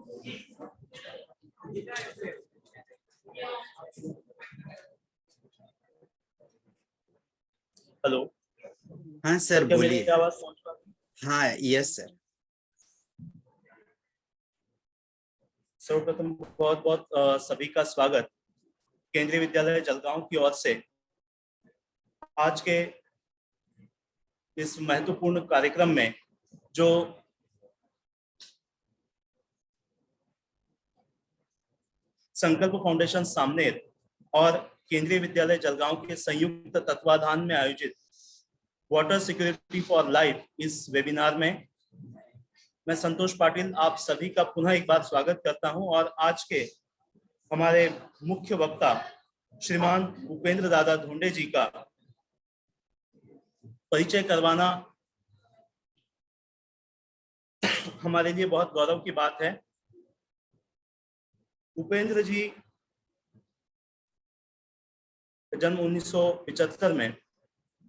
Hello. हाँ sir क्या मेरी बोलिए। आवाज पहुंच पा रही है? हाँ यस सर। सर्वप्रथम बहुत बहुत सभी का स्वागत केंद्रीय विद्यालय जलगांव की ओर से आज के इस महत्वपूर्ण कार्यक्रम में, जो संकल्प फाउंडेशन सामनेर और केंद्रीय विद्यालय जलगांव के संयुक्त तत्वाधान में आयोजित वाटर सिक्योरिटी फॉर लाइफ इस वेबिनार में मैं संतोष पाटिल आप सभी का पुनः एक बार स्वागत करता हूं। और आज के हमारे मुख्य वक्ता श्रीमान भूपेंद्र दादा ढोंडे जी का परिचय करवाना हमारे लिए बहुत गौरव की बात है। भूपेंद्र जी जन्म 1975 में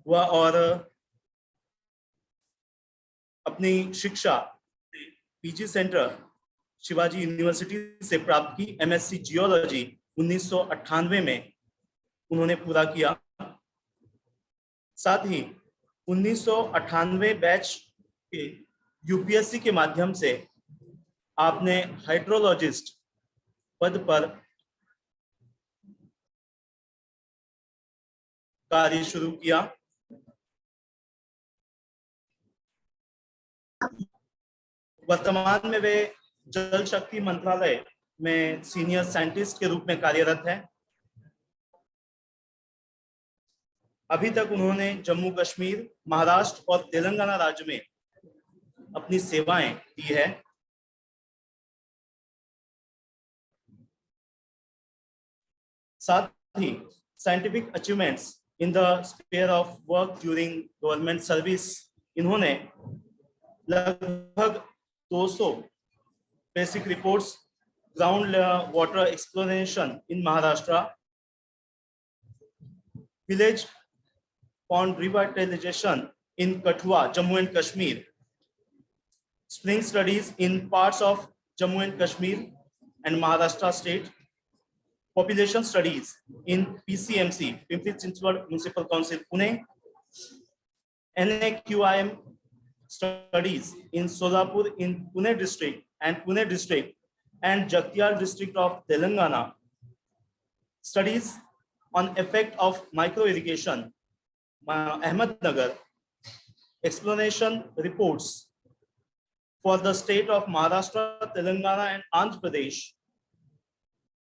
हुआ और अपनी शिक्षा पीजी सेंटर शिवाजी यूनिवर्सिटी से प्राप्त की। एमएससी जियोलॉजी 1998 में उन्होंने पूरा किया। साथ ही 1998 बैच के यूपीएससी के माध्यम से आपने हाइड्रोलॉजिस्ट पद पर कार्य शुरू किया। वर्तमान में वे जल शक्ति मंत्रालय में सीनियर साइंटिस्ट के रूप में कार्यरत हैं। अभी तक उन्होंने जम्मू कश्मीर, महाराष्ट्र और तेलंगाना राज्य में अपनी सेवाएं दी है। साथ ही scientific achievements in the sphere of work during government service, इन्होंने लगभग 200 basic reports, ground water exploration in Maharashtra, village pond revitalization in Kathua, Jammu and Kashmir, spring studies in parts of Jammu and Kashmir and Maharashtra state, population studies in PCMC, Pimpri-Chinchwad Municipal Council, Pune, NAQIM studies in Solapur in Pune district and Jagtial district of Telangana, studies on effect of micro irrigation Ahmednagar, explanation reports for the state of Maharashtra, Telangana and Andhra Pradesh,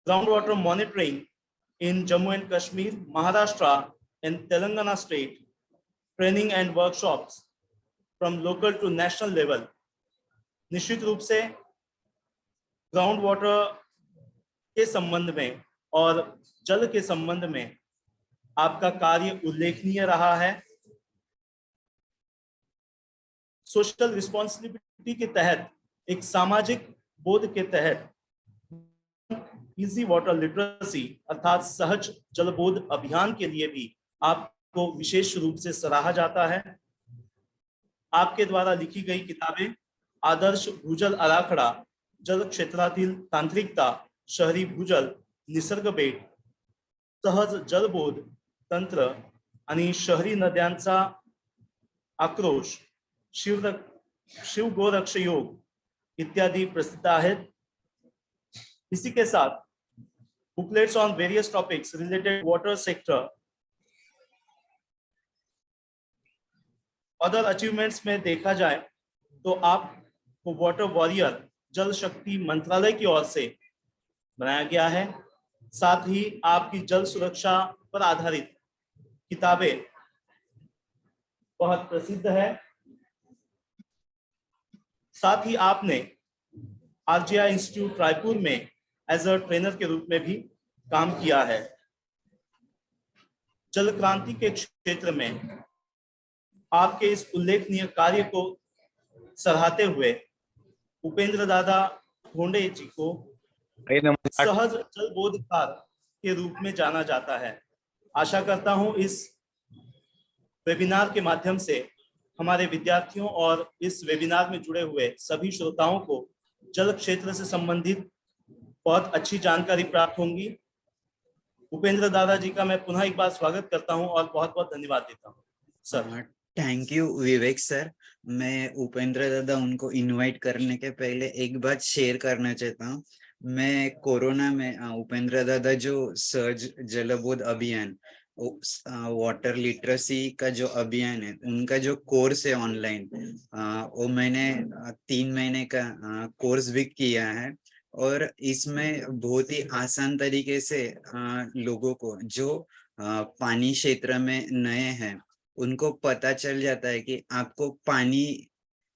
groundwater monitoring in Jammu and Kashmir, Maharashtra and Telangana state, training and workshops from local to national level। निश्चित रूप से ground water के संबंध में और जल के संबंध में आपका कार्य उल्लेखनीय रहा है। सोशल रिस्पॉन्सिबिलिटी के तहत, एक सामाजिक बोध के तहत इजी वाटर लिटरेसी अर्थात सहज जल बोध अभियान के लिए भी आपको विशेष रूप से सराहा जाता है। आपके द्वारा लिखी गई किताबें आदर्श भूजल आराखडा, जल क्षेत्रातील तांत्रिकता, शहरी भूजल, निसर्ग बेट, सहज जलबोध तंत्र आणि शहरी नद्यांचा आक्रोश, शिव गोरक्ष योग इत्यादि प्रसिद्ध आहेत। इसी के साथ booklets on various topics related water sector. Other achievements में देखा जाए तो आपको वाटर वॉरियर जल शक्ति मंत्रालय की ओर से बनाया गया है। साथ ही आपकी जल सुरक्षा पर आधारित किताबें बहुत प्रसिद्ध है। साथ ही आपने आरजीआई इंस्टीट्यूट रायपुर में एज अ ट्रेनर के रूप में भी काम किया है। जल क्रांति के क्षेत्र में आपके इस उल्लेखनीय कार्य को सराहते हुए भूपेंद्र दादा ढोंडे जी को सहज जल बोधकार के रूप में जाना जाता है। आशा करता हूं इस वेबिनार के माध्यम से हमारे विद्यार्थियों और इस वेबिनार में जुड़े हुए सभी श्रोताओं को जल क्षेत्र से संबंधित बहुत अच्छी जानकारी प्राप्त होंगी। उपेंद्र दादाजी का मैं पुनः एक बार स्वागत करता हूं और बहुत बहुत धन्यवाद देता हूं sir. Thank you Vivek sir. मैं उपेंद्र दादा उनको इनवाइट करने के पहले एक बात शेयर करना चाहता हूँ। मैं कोरोना में उपेंद्र दादा जो सर्ज जलबोध अभियान वाटर लिटरेसी का जो अभियान है उनका जो कोर्स है ऑनलाइन, वो मैंने 3 महीने का कोर्स भी किया है। और इसमें बहुत ही आसान तरीके से लोगों को जो पानी क्षेत्र में नए हैं उनको पता चल जाता है कि आपको पानी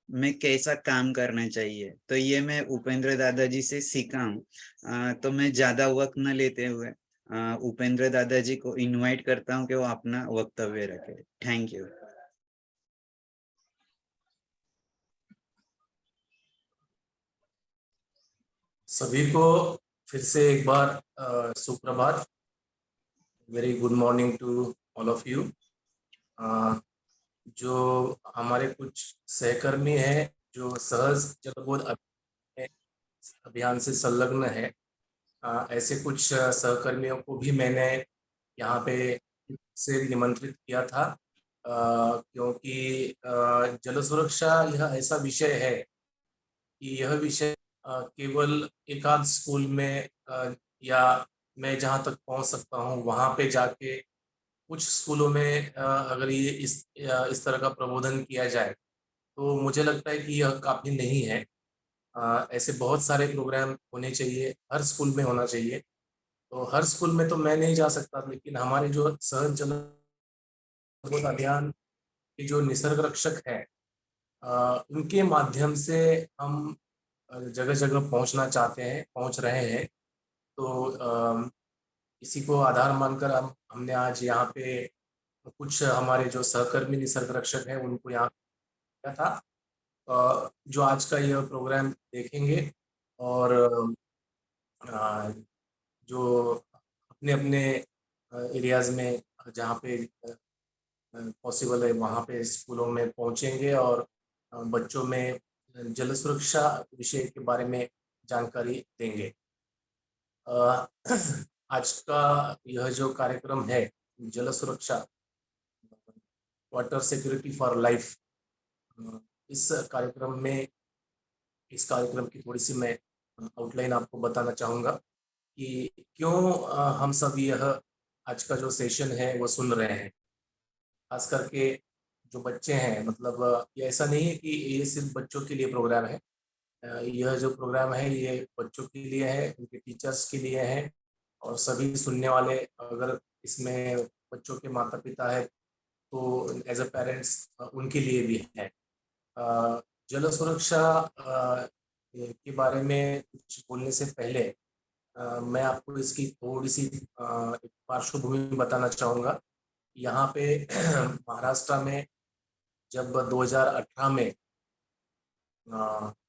में कैसा काम करना चाहिए। तो ये मैं उपेंद्र दादाजी से सीखा हूँ। तो मैं ज्यादा वक्त न लेते हुए उपेंद्र दादाजी को इनवाइट करता हूँ कि वो अपना वक्तव्य रखे। Thank you. सभी को फिर से एक बार सुप्रभात। Very good morning to all of you. जो हमारे कुछ सहकर्मी हैं जो सहज जलबोध अभियान से संलग्न है, ऐसे कुछ सहकर्मियों को भी मैंने यहाँ पे से निमंत्रित किया था, क्योंकि जल सुरक्षा यह ऐसा विषय है कि यह विषय केवल एक आध स्कूल में या मैं जहाँ तक पहुँच सकता हूँ वहाँ पे जाके कुछ स्कूलों में अगर ये इस तरह का प्रबोधन किया जाए तो मुझे लगता है कि यह काफ़ी नहीं है। ऐसे बहुत सारे प्रोग्राम होने चाहिए, हर स्कूल में होना चाहिए। तो हर स्कूल में तो मैं नहीं जा सकता, लेकिन हमारे जो सहज जल अभियान के जो निसर्ग रक्षक है उनके माध्यम से हम जगह जगह पहुंचना चाहते हैं, पहुंच रहे हैं। तो इसी को आधार मानकर हमने आज यहाँ पे कुछ हमारे जो सहकर्मी निसर्ग रक्षक हैं उनको यहाँ किया था, जो आज का यह प्रोग्राम देखेंगे और जो अपने अपने एरियाज में जहाँ पे पॉसिबल है वहाँ पे स्कूलों में पहुँचेंगे और बच्चों में जल सुरक्षा विषय के बारे में जानकारी देंगे। आज का यह जो कार्यक्रम है जल सुरक्षा, वाटर सिक्योरिटी फॉर लाइफ, इस कार्यक्रम की थोड़ी सी मैं आउटलाइन आपको बताना चाहूँगा कि क्यों हम सब यह आज का जो सेशन है वो सुन रहे हैं। खास करके जो बच्चे हैं, मतलब ये ऐसा नहीं है कि ये सिर्फ बच्चों के लिए प्रोग्राम है। यह जो प्रोग्राम है ये बच्चों के लिए है, उनके टीचर्स के लिए है और सभी सुनने वाले अगर इसमें बच्चों के माता पिता है तो एज अ पेरेंट्स उनके लिए भी है। जल सुरक्षा के बारे में कुछ बोलने से पहले मैं आपको इसकी थोड़ी सी एक पार्श्वभूमि बताना चाहूँगा। यहाँ पे महाराष्ट्र में जब 2018 में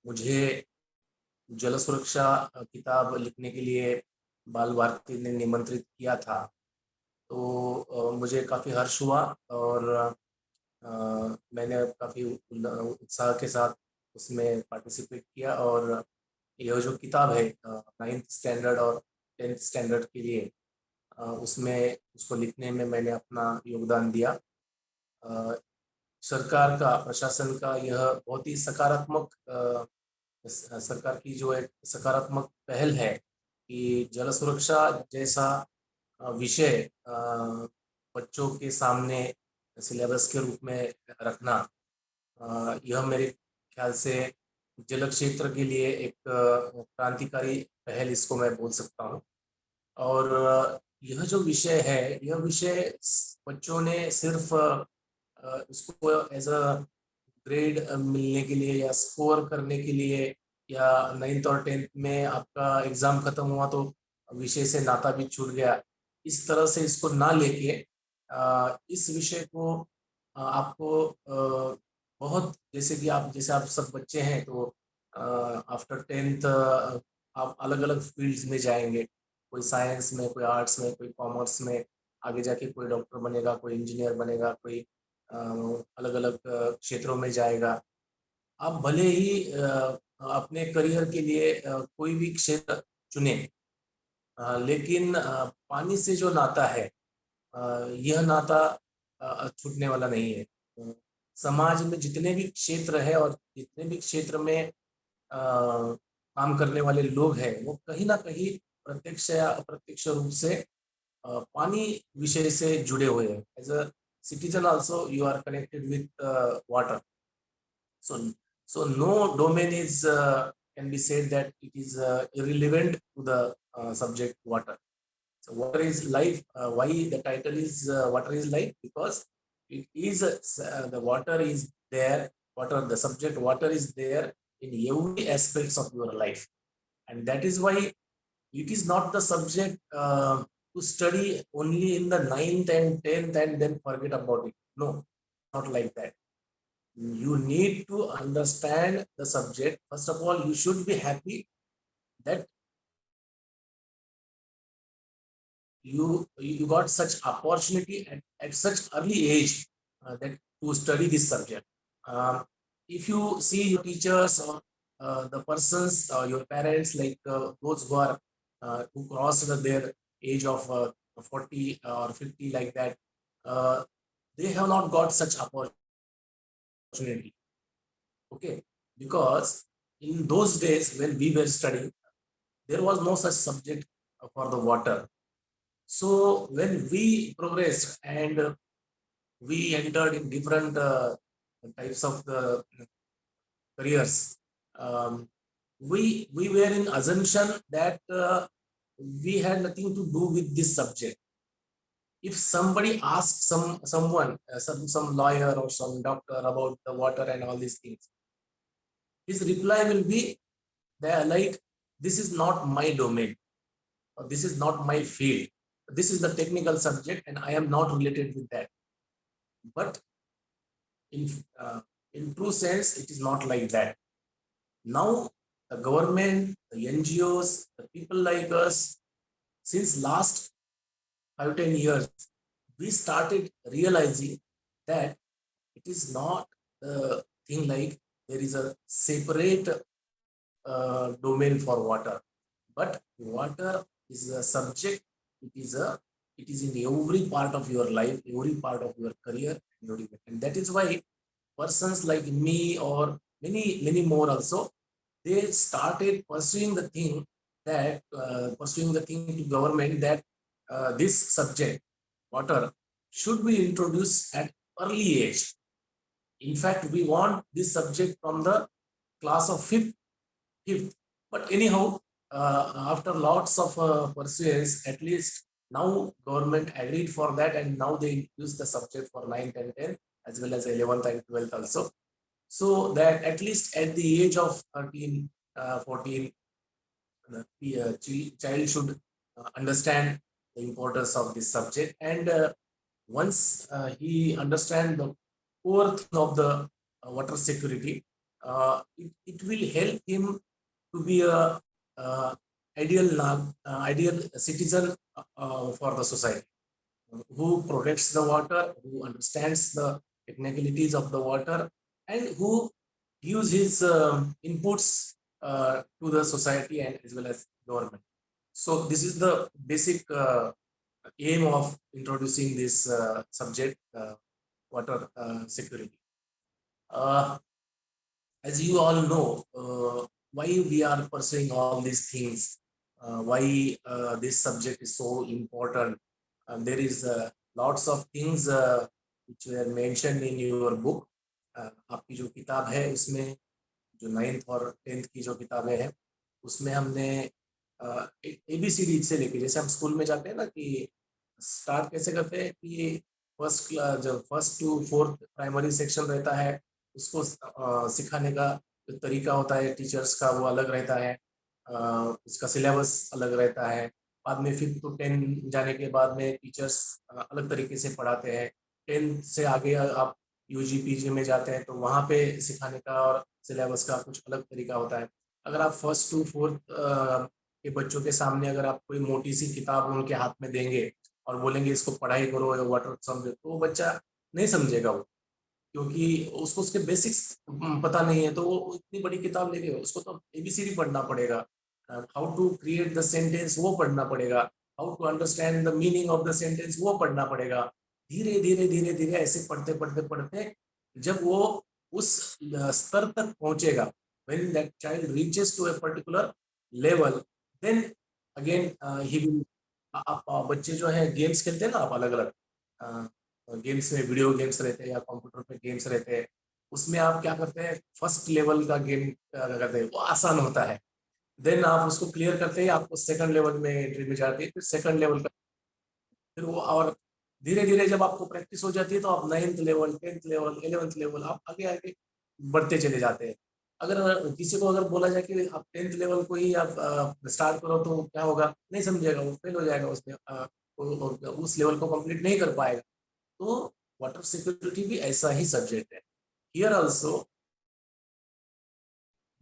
मुझे जल सुरक्षा किताब लिखने के लिए बाल भारती ने निमंत्रित किया था, तो मुझे काफ़ी हर्ष हुआ और मैंने काफ़ी उत्साह के साथ उसमें पार्टिसिपेट किया। और यह जो किताब है 9th स्टैंडर्ड और 10th स्टैंडर्ड के लिए, उसमें उसको लिखने में मैंने अपना योगदान दिया। सरकार का, प्रशासन का यह बहुत ही सकारात्मक सरकार की जो एक सकारात्मक पहल है कि जल सुरक्षा जैसा विषय बच्चों के सामने सिलेबस के रूप में रखना, यह मेरे ख्याल से जल क्षेत्र के लिए एक क्रांतिकारी पहल इसको मैं बोल सकता हूँ। और यह जो विषय है, यह विषय बच्चों ने सिर्फ उसको एज अ ग्रेड मिलने के लिए या स्कोर करने के लिए या 9th और 10th में आपका एग्ज़ाम ख़त्म हुआ तो विषय से नाता भी छूट गया, इस तरह से इसको ना लेके इस विषय को आपको बहुत, जैसे आप सब बच्चे हैं तो आफ्टर 10th आप अलग अलग फील्ड्स में जाएंगे, कोई साइंस में, कोई आर्ट्स में, कोई कॉमर्स में, आगे जाके कोई डॉक्टर बनेगा, कोई इंजीनियर बनेगा, कोई अलग अलग क्षेत्रों में जाएगा। आप भले ही अपने करियर के लिए कोई भी क्षेत्र चुने, लेकिन पानी से जो नाता है, यह नाता छूटने वाला नहीं है। समाज में जितने भी क्षेत्र है और जितने भी क्षेत्र में काम करने वाले लोग हैं, वो कहीं ना कहीं प्रत्यक्ष या अप्रत्यक्ष रूप से पानी विषय से जुड़े हुए हैं। As a citizen also you are connected with water. So no domain is can be said that it is irrelevant to the subject water. So water is life. Why the title is water is life? Because it is the water is there. The subject water is there in every aspects of your life, and that is why it is not the subject to study only in the 9th and 10th and then forget about it. No, not like that. You need to understand the subject. First of all, you should be happy that you got such opportunity at such early age that to study this subject. If you see your teachers or the persons or your parents, like those who are who crossed their age of 40 or 50 like that, they have not got such opportunity. Okay, because in those days when we were studying, there was no such subject for the water. So when we progressed and we entered in different types of the careers, we were in assumption that we had nothing to do with this subject. If somebody asks someone, some lawyer or some doctor about the water and all these things, his reply will be there like, this is not my domain, or this is not my field. This is the technical subject and I am not related with that. But in true sense, it is not like that. Now the government, the NGOs, the people like us, since last 5-10 years, we started realizing that it is not the thing like there is a separate domain for water, but water is a subject. It is in every part of your life, every part of your career, and that is why persons like me or many more also, they started pursuing the thing to government that this subject water should be introduced at early age. In fact, we want this subject from the class of fifth. But anyhow, after lots of pursuance, at least now government agreed for that, and now they use the subject for 9th and 10th as well as 11th and 12th also. So that at least at the age of 13, 14, the child should understand the importance of this subject. And once he understands the core thing of the water security, it will help him to be a ideal citizen for the society, who protects the water, who understands the technicalities of the water, and who gives his inputs to the society and as well as government. So this is the basic aim of introducing this subject, water security. As you all know, why we are pursuing all these things, why this subject is so important. There is lots of things which were mentioned in your book. आपकी जो किताब है उसमें जो 9th और 10th की जो किताबें हैं उसमें हमने ABCD से लेके, जैसे हम स्कूल में जाते हैं ना कि स्टार्ट कैसे करते हैं कि जब 1st to 4th primary section रहता है उसको सिखाने का जो तरीका होता है टीचर्स का वो अलग रहता है, उसका सिलेबस अलग रहता है। बाद में 5th to 10 जाने के बाद में टीचर्स अलग तरीके से पढ़ाते हैं। 10th से आगे आप UG PG में जाते हैं तो वहाँ पे सिखाने का और सिलेबस का कुछ अलग तरीका होता है। अगर आप 1st to 4th के बच्चों के सामने अगर आप कोई मोटी सी किताब उनके हाथ में देंगे और बोलेंगे इसको पढ़ाई करो या वाटर समझो, तो वो बच्चा नहीं समझेगा वो, क्योंकि उसको उसके बेसिक्स पता नहीं है, तो वो इतनी बड़ी किताब लेके उसको तो एबीसीडी पढ़ना पड़ेगा, how to create the sentence वो पढ़ना पड़ेगा, how to understand the meaning of the sentence वो पढ़ना पड़ेगा। धीरे धीरे धीरे धीरे ऐसे पढ़ते पढ़ते पढ़ते जब वो उस स्तर तक पहुंचेगा, when that child reaches to a particular level, then again he will आप बच्चे जो है गेम्स खेलते हैं ना, आप अलग अलग गेम्स में, वीडियो गेम्स रहते हैं या कंप्यूटर पे गेम्स रहते हैं, उसमें आप क्या करते हैं, फर्स्ट लेवल का गेम करते हैं, वो आसान होता है, देन आप उसको क्लियर करते हैं, आपको सेकंड लेवल में एंट्री मिल जाती है, फिर सेकंड लेवल का, फिर वो, और धीरे धीरे जब आपको प्रैक्टिस हो जाती है तो आप 9th level, 10th level, 11th level आप आगे आगे बढ़ते चले जाते हैं। अगर किसी को अगर बोला जाए कि आप 10th लेवल को ही आप स्टार्ट करो तो क्या होगा, नहीं समझेगा, वो फेल हो जाएगा, उसमें उस लेवल को कंप्लीट नहीं कर पाएगा। तो वाटर सिक्योरिटी भी ऐसा ही सब्जेक्ट है। Here also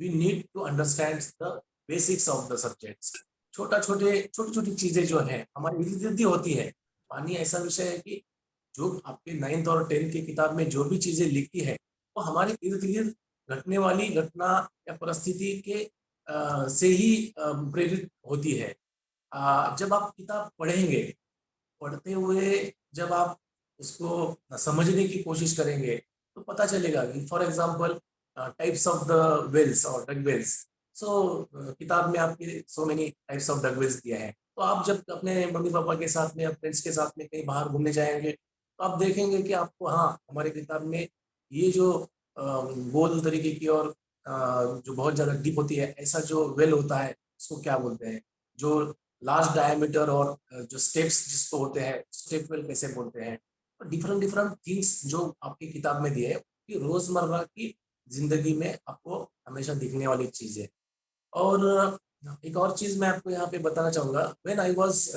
we need to understand the basics of the subjects. छोटी छोटी चीजें जो है हमारी इर्द गिर्द होती है। पानी ऐसा विषय है कि जो आपके 9th और 10th की किताब में जो भी चीजें लिखी है वो हमारे इर्द गिर्द घटने वाली घटना या परिस्थिति के से ही प्रेरित होती है। जब आप किताब पढ़ेंगे, पढ़ते हुए जब आप उसको समझने की कोशिश करेंगे तो पता चलेगा कि for example types of the wells और डग वेल्स। सो किताब में आपके so many types of dug wells दिया है, तो आप जब अपने मम्मी पापा के साथ में या फ्रेंड्स के साथ में कहीं बाहर घूमने जाएंगे तो आप देखेंगे कि आपको, हाँ, हमारे किताब में ये जो गोल तरीके की और जो बहुत ज़्यादा डीप होती है, ऐसा जो वेल होता है उसको क्या बोलते हैं, जो लार्ज डायमीटर और जो स्टेप्स जिसको होते हैं स्टेप वेल कैसे बोलते हैं। डिफरेंट डिफरेंट थिंग्स जो आपकी किताब में दिए है कि रोजमर्रा की जिंदगी में आपको हमेशा दिखने वाली चीज है। और एक और चीज मैं आपको यहाँ पे बताना चाहूंगा, when I was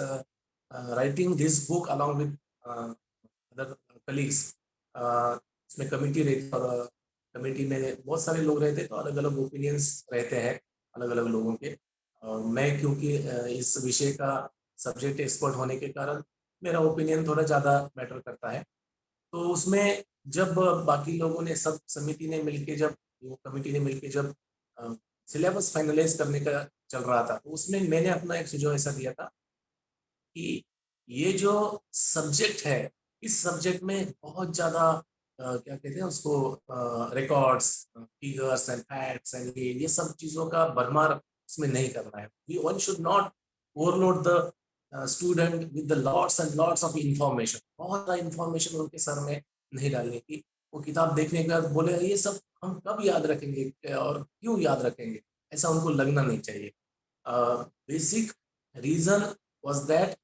writing this book along with other colleagues, इसमें कमिटी रहती है और कमेटी में बहुत सारे लोग रहते हैं, तो अलग अलग ओपिनियंस रहते हैं अलग अलग लोगों के। और मैं क्योंकि इस विषय का सब्जेक्ट एक्सपर्ट होने के कारण मेरा ओपिनियन थोड़ा ज़्यादा मैटर करता है। तो उसमें जब बाकी लोगों ने, सब समिति ने मिलके, जब कमेटी ने मिलके जब सिलेबस फाइनलाइज करने का चल रहा था, तो उसमें मैंने अपना एक सुझाव ऐसा दिया था कि ये जो सब्जेक्ट है, इस सब्जेक्ट में बहुत ज़्यादा क्या कहते हैं उसको, records, figures and facts and ये सब चीज़ों का भरमार इसमें नहीं करना है। One should not overload the student with the lots and lots of information. बहुत सारा इंफॉर्मेशन उनके सर में नहीं डालने की। वो किताब देखने के बाद बोले ये सब हम कब याद रखेंगे और क्यों याद रखेंगे, ऐसा उनको लगना नहीं चाहिए। Basic reason was that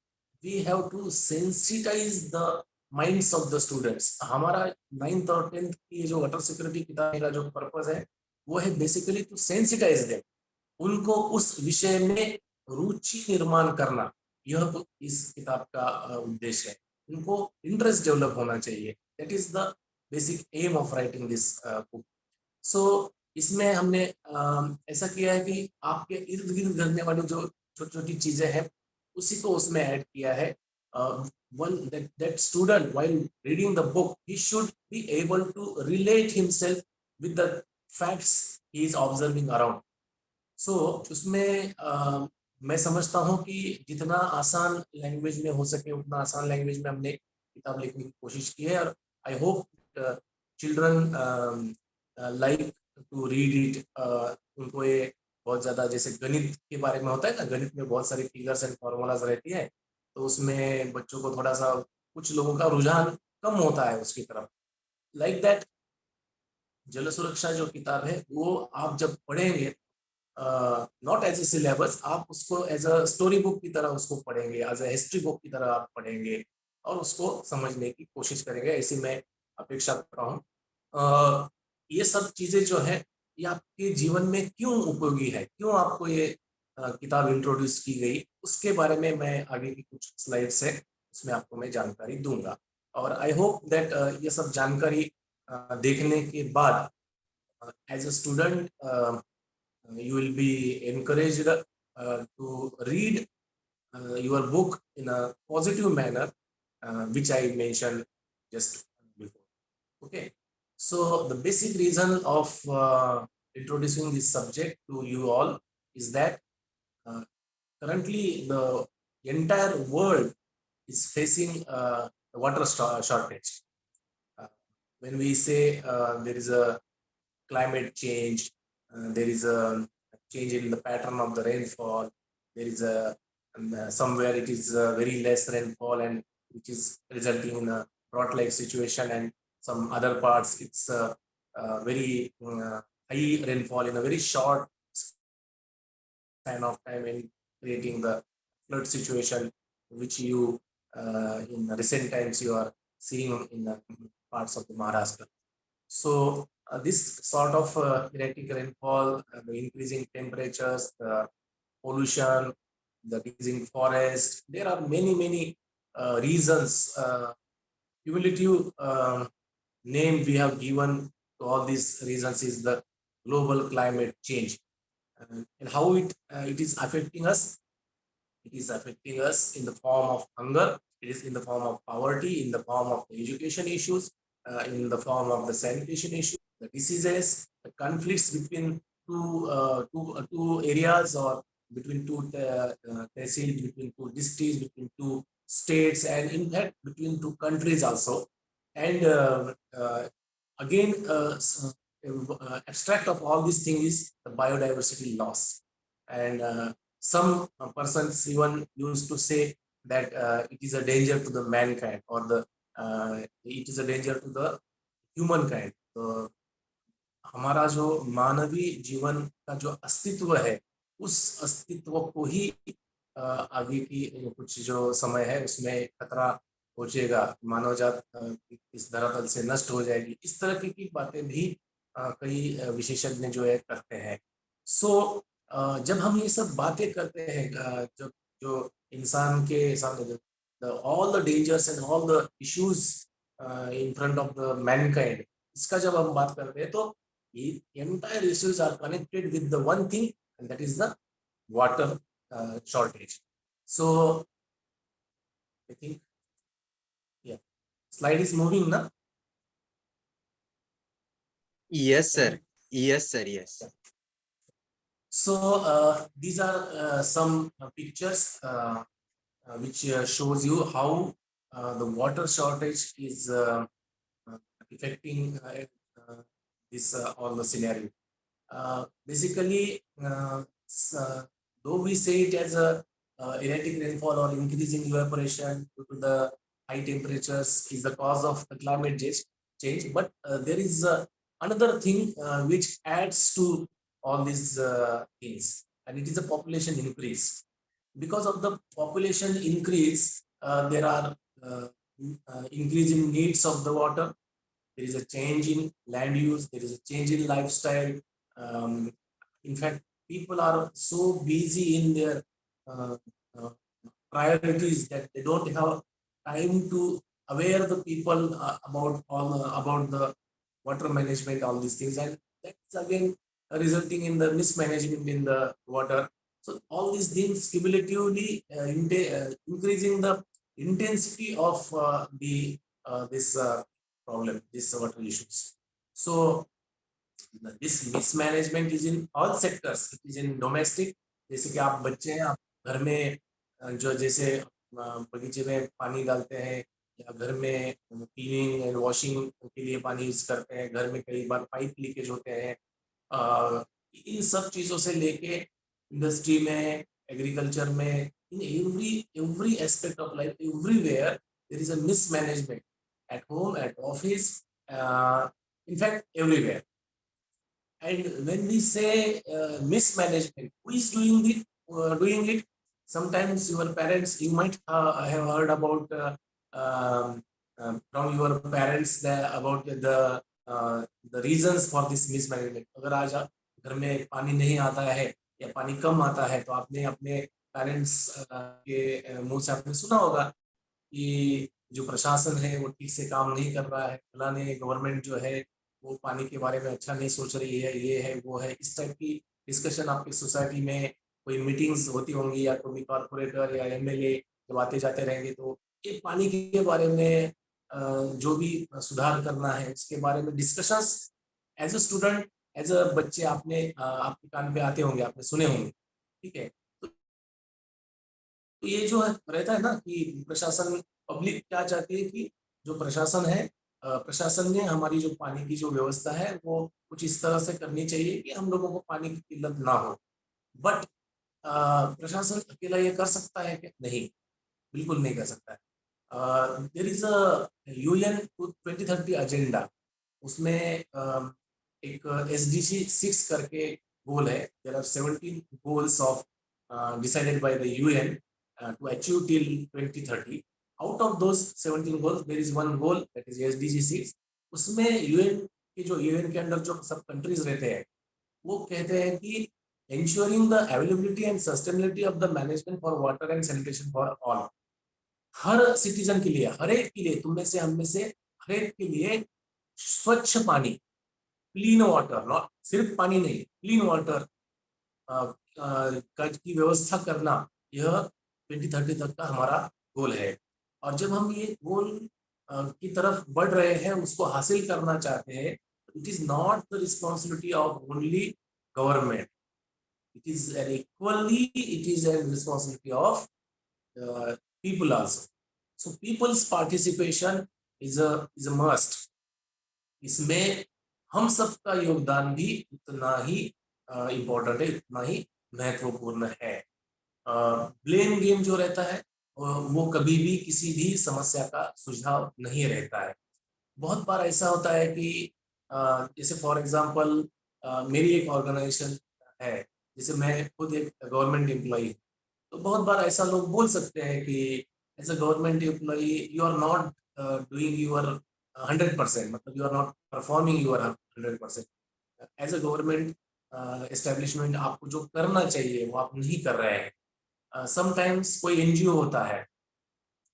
we have to sensitize the minds of the students। हमारा 9th और 10th की जो वाटर सिक्योरिटी किताब का जो पर्पस है वो है बेसिकली टू सेंसिटाइज देम, उनको उस विषय में रुचि निर्माण करना, यह तो इस किताब का उद्देश्य है। उनको इंटरेस्ट डेवलप होना चाहिए, that is the basic aim of writing this book. So इसमें हमने ऐसा किया है कि आपके इर्द गिर्द घटने वाली जो छोटी छोटी चीजें हैं उसी को उसमें ऐड किया है। one that student while reading the book he should be able to relate himself with the facts he is observing around। so उसमें मैं समझता हूँ कि जितना आसान लैंग्वेज में हो सके उतना आसान लैंग्वेज में हमने किताब लिखने की कोशिश की है। और I hope children like to read it. उनको ये बहुत ज़्यादा, जैसे गणित के बारे में होता है ना, गणित में बहुत सारी फिगर्स एंड फॉर्मूलाज रहती है, तो उसमें बच्चों को थोड़ा सा, कुछ लोगों का रुझान कम होता है उसकी तरफ। लाइक दैट जल सुरक्षा जो किताब है वो आप जब पढ़ेंगे, नॉट एज ए सिलेबस, आप उसको एज अ स्टोरी बुक की तरह उसको पढ़ेंगे, एज अ हिस्ट्री बुक की तरह आप पढ़ेंगे और उसको समझने की कोशिश करेंगे, ऐसी मैं अपेक्षा कर रहा हूँ। ये सब चीज़ें जो है ये आपके जीवन में क्यों उपयोगी है, क्यों आपको ये किताब इंट्रोड्यूस की गई, उसके बारे में मैं आगे की कुछ स्लाइड्स है उसमें आपको मैं जानकारी दूंगा। और आई होप दैट ये सब जानकारी देखने के बाद as a student you will be encouraged to read your book in a positive manner, which I mentioned just before. Okay, So the basic reason of introducing this subject to you all is that currently the entire world is facing water shortage. When we say there is a climate change, there is a change in the pattern of the rainfall, there is a somewhere it is very less rainfall and which is resulting in a drought-like situation, and some other parts it's very high rainfall in a very short span of time and creating the flood situation which you in recent times you are seeing in the parts of the Maharashtra. So this sort of erratic rainfall, the increasing temperatures, the pollution, the decreasing forest, there are many reasons. Cumulative name we have given to all these reasons is the global climate change, and how it is affecting us. It is affecting us in the form of hunger. It is in the form of poverty, in the form of education issues, in the form of the sanitation issues, the diseases, the conflicts between two areas or between two tehsils, between two districts, between two states, and in fact between two countries also. And again, abstract of all these things is the biodiversity loss. And some persons even used to say that it is a danger to the mankind, or the it is a danger to the humankind. तो हमारा जो मानवीय जीवन का जो अस्तित्व है, उस अस्तित्व को ही आगे की कुछ जो समय है उसमें खतरा पहुंचेगा, मानव जात इस धरातल से नष्ट हो जाएगी, इस तरह की बातें भी कई विशेषज्ञ जो है करते हैं. सो जब हम ये सब बातें करते हैं, जब जो इंसान के सामने all the dangers and all the issues in front of the mankind, इसका जब हम बात करते हैं तो the entire issues are connected with the one thing, and that is the water shortage. So I think, yeah, slide is moving now. Yes, sir. Yes, sir. Yes. So these are some pictures which shows you how the water shortage is affecting this all the scenario. Basically, though we say it as a erratic rainfall or increasing evaporation due to the high temperatures is the cause of the climate change, but there is another thing which adds to all these things, and it is a population increase. Because of the population increase, there are increasing needs of the water. There is a change in land use, there is a change in lifestyle. In fact, people are so busy in their priorities that they don't have time to aware the people about the water management, all these things, and that's again resulting in the mismanagement in the water. So all these things cumulatively increasing the intensity of this problem, this water issues. So this mismanagement is in all sectors. It is in domestic, जैसे कि आप बच्चे हैं, आप घर में जो जैसे बगीचे में पानी डालते हैं, या घर में क्लीनिंग एंड वॉशिंग के लिए पानी यूज करते हैं, घर में कई बार पाइप लीकेज होते हैं, इन सब चीजों से लेके इंडस्ट्री में, एग्रीकल्चर में, in every aspect of life, everywhere there is a mismanagement, at home, at office, in fact everywhere. And when we say mismanagement, who is doing it? Sometimes your parents, you might have heard about from your parents about the reasons for this mismanagement. अगर आज घर में पानी नहीं आता है या पानी कम आता है, तो आपने अपने पेरेंट्स के मुंह से आपने सुना होगा कि जो प्रशासन है वो ठीक से काम नहीं कर रहा है, फलाने गवर्नमेंट जो है वो पानी के बारे में अच्छा नहीं सोच रही है, ये है वो है. इस टाइप की डिस्कशन आपकी सोसाइटी में कोई मीटिंग्स होती होंगी, या कोई कॉर्पोरेटर या एमएलए जब आते जाते रहेंगे, तो ये पानी के बारे में जो भी सुधार करना है उसके बारे में discussions as a student, as a बच्चे आपके कान पे आते होंगे, आपने सुने होंगे, ठीक है। तो ये जो है रहता है ना कि प्रशासन, पब्लिक क्या चाहती है कि जो प्रशासन है, प्रशासन ने हमारी जो पानी की जो व्यवस्था है वो कुछ इस तरह से करनी चाहिए कि हम लोगों को पानी की किल्लत ना हो। बट प्रशासन अकेला ये कर सकता है कि नहीं, बिल्कुल नहीं कर सकता है। There is a UN 2030 agenda, उसमें एक एसडीजी 6 करके गोल है। There are 17 goals of decided by the UN to achieve till 2030. Out of those 17 goals, there is one goal that is SDG 6. उसमें यूएन की जो यूएन के अंदर जो सब कंट्रीज रहते हैं वो कहते हैं कि ensuring the availability and sustainability of the management for water and sanitation for all. Her citizen के लिए, हर एक के लिए, तुम में से, हम में से, हर एक के लिए स्वच्छ पानी, क्लीन वाटर, नॉट सिर्फ पानी नहीं, क्लीन वाटर की व्यवस्था करना, यह 2030 तक का हमारा गोल है। और जब हम ये गोल की तरफ बढ़ रहे हैं, उसको हासिल करना चाहते हैं, it is not the responsibility of only government, it is an equally, it is a responsibility of people also. So people's participation is a must. इसमें हम सबका योगदान भी उतना ही इम्पोर्टेंट है, उतना ही महत्वपूर्ण है। ब्लेम गेम जो रहता है वो कभी भी किसी भी समस्या का सुझाव नहीं रहता है। बहुत बार ऐसा होता है कि जैसे फॉर एग्जांपल मेरी एक ऑर्गेनाइजेशन है, जैसे मैं खुद एक गवर्नमेंट एम्प्लॉई, तो बहुत बार ऐसा लोग बोल सकते हैं कि as a government employee you are not doing your 100%, मतलब you are not performing your 100%। As a government establishment आपको जो करना चाहिए वो आप नहीं कर रहे हैं। समटाइम्स कोई एनजीओ होता है,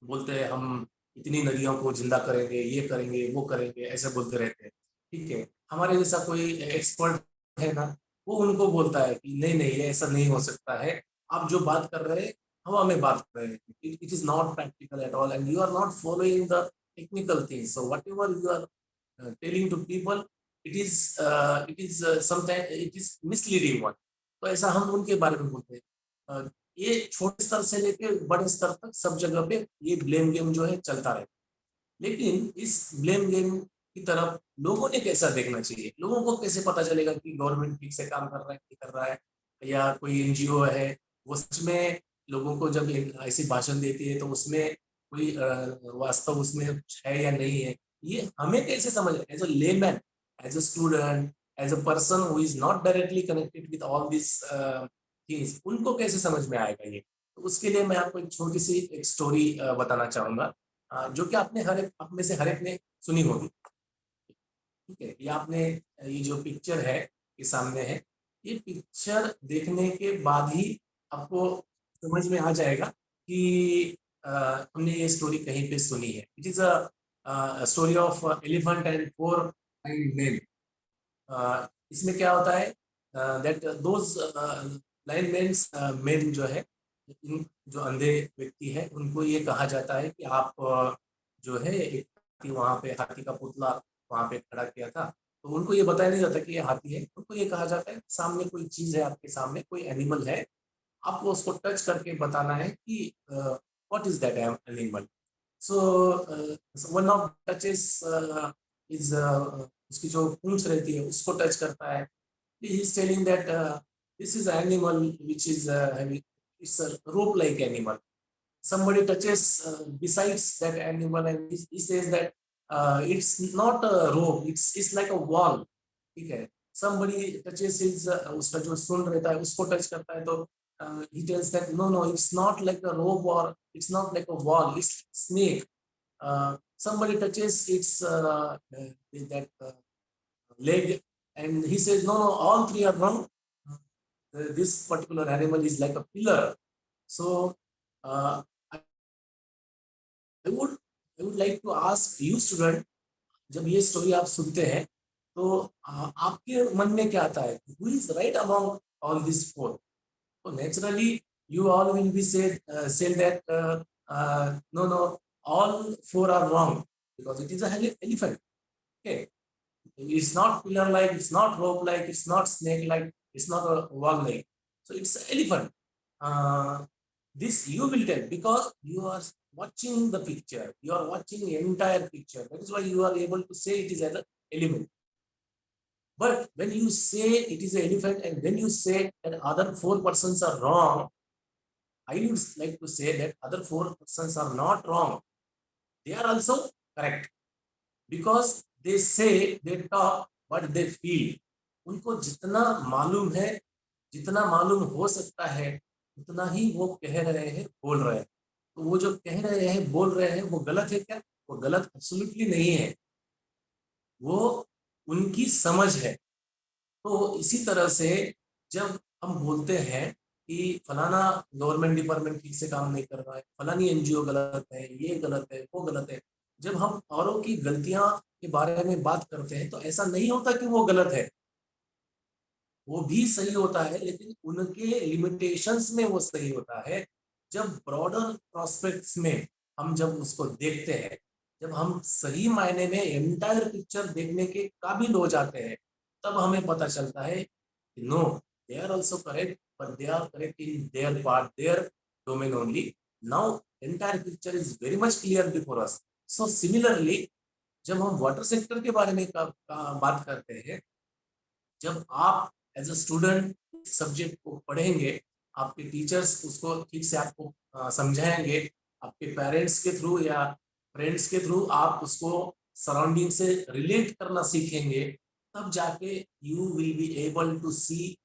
बोलते हैं हम इतनी नदियों को जिंदा करेंगे, ये करेंगे, वो करेंगे, ऐसे बोलते रहते हैं, ठीक है। हमारे जैसा कोई एक्सपर्ट है ना, वो उनको बोलता है कि नहीं नहीं, ये ऐसा नहीं हो सकता है, आप जो बात कर रहे हैं हवा में बात कर रहे हैं, it is not practical at all and you are not following the technical things, so whatever you are telling to people, it is sometime it is misleading one. तो ऐसा हम उनके बारे में बोलते हैं। ये छोटे स्तर से लेकर बड़े स्तर तक सब जगह पे ये ब्लेम गेम जो है चलता रहता है। लेकिन इस ब्लेम गेम की तरफ लोगों ने कैसा देखना चाहिए, लोगों को कैसे पता चलेगा कि गवर्नमेंट ठीक से काम कर रहा है, नहीं कर रहा है, या कोई एनजीओ है वो सच में लोगों को जब ऐसी भाषण देती है तो उसमें कोई वास्तव उसमें कुछ है या नहीं है, ये हमें कैसे समझ, as a layman, as a student, as a person who is not directly connected with all this things, उनको कैसे समझ में आएगा ये। तो उसके लिए मैं आपको एक छोटी सी एक स्टोरी बताना चाहूंगा, जो कि आपने हर एक, आप में से हर एक ने सुनी होगी, ठीक है। ये आपने, ये जो पिक्चर है ये सामने है, ये पिक्चर देखने के बाद ही आपको समझ में आ जाएगा कि हमने ये स्टोरी कहीं पे सुनी है। It is a story of elephant and 4 blind men। इसमें क्या होता है, दैट दोज ब्लाइंड मेन जो है, जो अंधे व्यक्ति है, उनको ये कहा जाता है कि आप जो है एक हाथी, वहाँ पे हाथी का पुतला वहाँ पे खड़ा किया था, तो उनको ये बताया नहीं जाता कि ये हाथी है, उनको ये कहा जाता है सामने कोई चीज है, आपके सामने कोई एनिमल है, आपको उसको टच करके बताना है कि what is that animal. So one of touches is, उसकी जो पूंछ रहती है उसको टच करता है, he is telling that this is animal which is having, it's a rope like animal. Somebody touches besides that animal and he says that it's not a rope, it's like a wall, ठीक है। somebody touches his उसका जो सुन रहता है उसको touch करता है, तो he tells that no no, it's not like a rope or it's not like a wall, it's snake. Somebody touches its that leg and he says no no, all three are wrong, this particular animal is like a pillar. So I would like to ask you student, जब ये story आप सुनते हैं तो आपके मन में क्या आता है, who is right among all these four? So naturally you all will be say that no no, all four are wrong, because it is a elephant. Okay, it's not pillar like, it's not rope like, it's not snake like, it's not a wall like. So it's an elephant. This you will tell because you are watching the picture, you are watching the entire picture. That is why you are able to say it is an element. But when you say it is an elephant and then you say that other 4 persons are wrong, I would like to say that other 4 persons are not wrong. They are also correct because they say, they talk what they feel. उनको जितना मालूम है, जितना मालूम हो सकता है, उतना ही वो कह रहे हैं, बोल रहे हैं. तो वो जो कह रहे हैं, बोल रहे हैं, वो गलत है क्या? वो गलत एब्सोल्युटली नहीं है, वो उनकी समझ है. तो इसी तरह से जब हम बोलते हैं कि फलाना गवर्नमेंट डिपार्टमेंट ठीक से काम नहीं कर रहा है, फलानी एनजीओ गलत है, ये गलत है, वो गलत है, जब हम औरों की गलतियां के बारे में बात करते हैं तो ऐसा नहीं होता कि वो गलत है, वो भी सही होता है, लेकिन उनके लिमिटेशंस में वो सही होता है. जब ब्रॉडर प्रोस्पेक्ट्स में हम जब उसको देखते हैं, जब हम सही मायने में एंटायर पिक्चर देखने के काबिल हो जाते हैं, तब हमें पता चलता है कि no, they are also correct, but they are correct in their part, their domain only. Now entire picture is very much clear before us. So similarly जब हम वाटर सेक्टर के बारे में बात करते हैं, जब आप एज अ स्टूडेंट सब्जेक्ट को पढ़ेंगे, आपके टीचर्स उसको ठीक से आपको समझाएंगे, आपके पेरेंट्स के थ्रू या फ्रेंड्स के थ्रू आप उसको सराउंडिंग से रिलेट करना सीखेंगे, तब जाके you will be able to see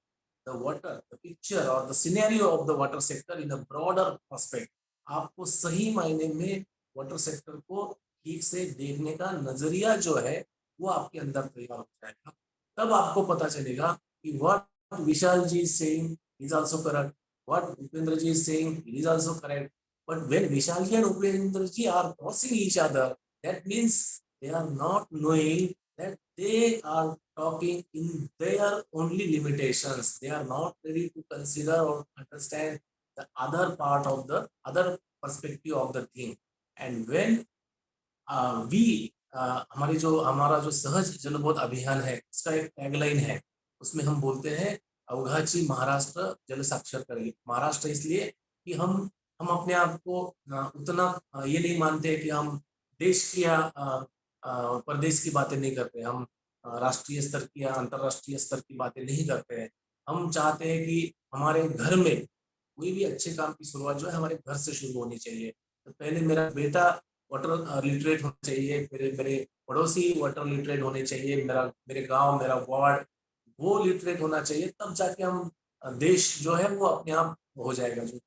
the water, the picture और the scenario of the water sector in a broader perspective. आपको सही मायने में वाटर सेक्टर को ठीक से देखने का नजरिया जो है वो आपके अंदर तैयार हो जाएगा. तब आपको पता चलेगा कि what Vishal ji is saying is also correct, what Upendra ji is saying is also correct. But when Vishalji and Upendraji are crossing each other, that means they are not knowing that they are talking in their only limitations. They are not ready to consider or understand the other part of the other perspective of the thing. And when हमारा जो सहज जलबोध अभियान है, इसका एक tagline है, उसमें हम बोलते हैं अवघाची महाराष्ट्र जल साक्षर करेगी. महाराष्ट्र इसलिए कि हम अपने आप को उतना ये नहीं मानते कि हम देश की या प्रदेश की बातें नहीं करते, हम राष्ट्रीय स्तर की या अंतरराष्ट्रीय स्तर की बातें नहीं करते हैं. हम चाहते हैं कि हमारे घर में कोई भी अच्छे काम की शुरुआत जो है हमारे घर से शुरू होनी चाहिए. तो पहले मेरा बेटा वाटर लिटरेट होना चाहिए, फिर मेरे पड़ोसी वाटर लिटरेट होने चाहिए, मेरे गांव, मेरा वार्ड वो लिटरेट होना चाहिए, तब जाके हम देश जो है वो अपने आप हो जाएगा. जो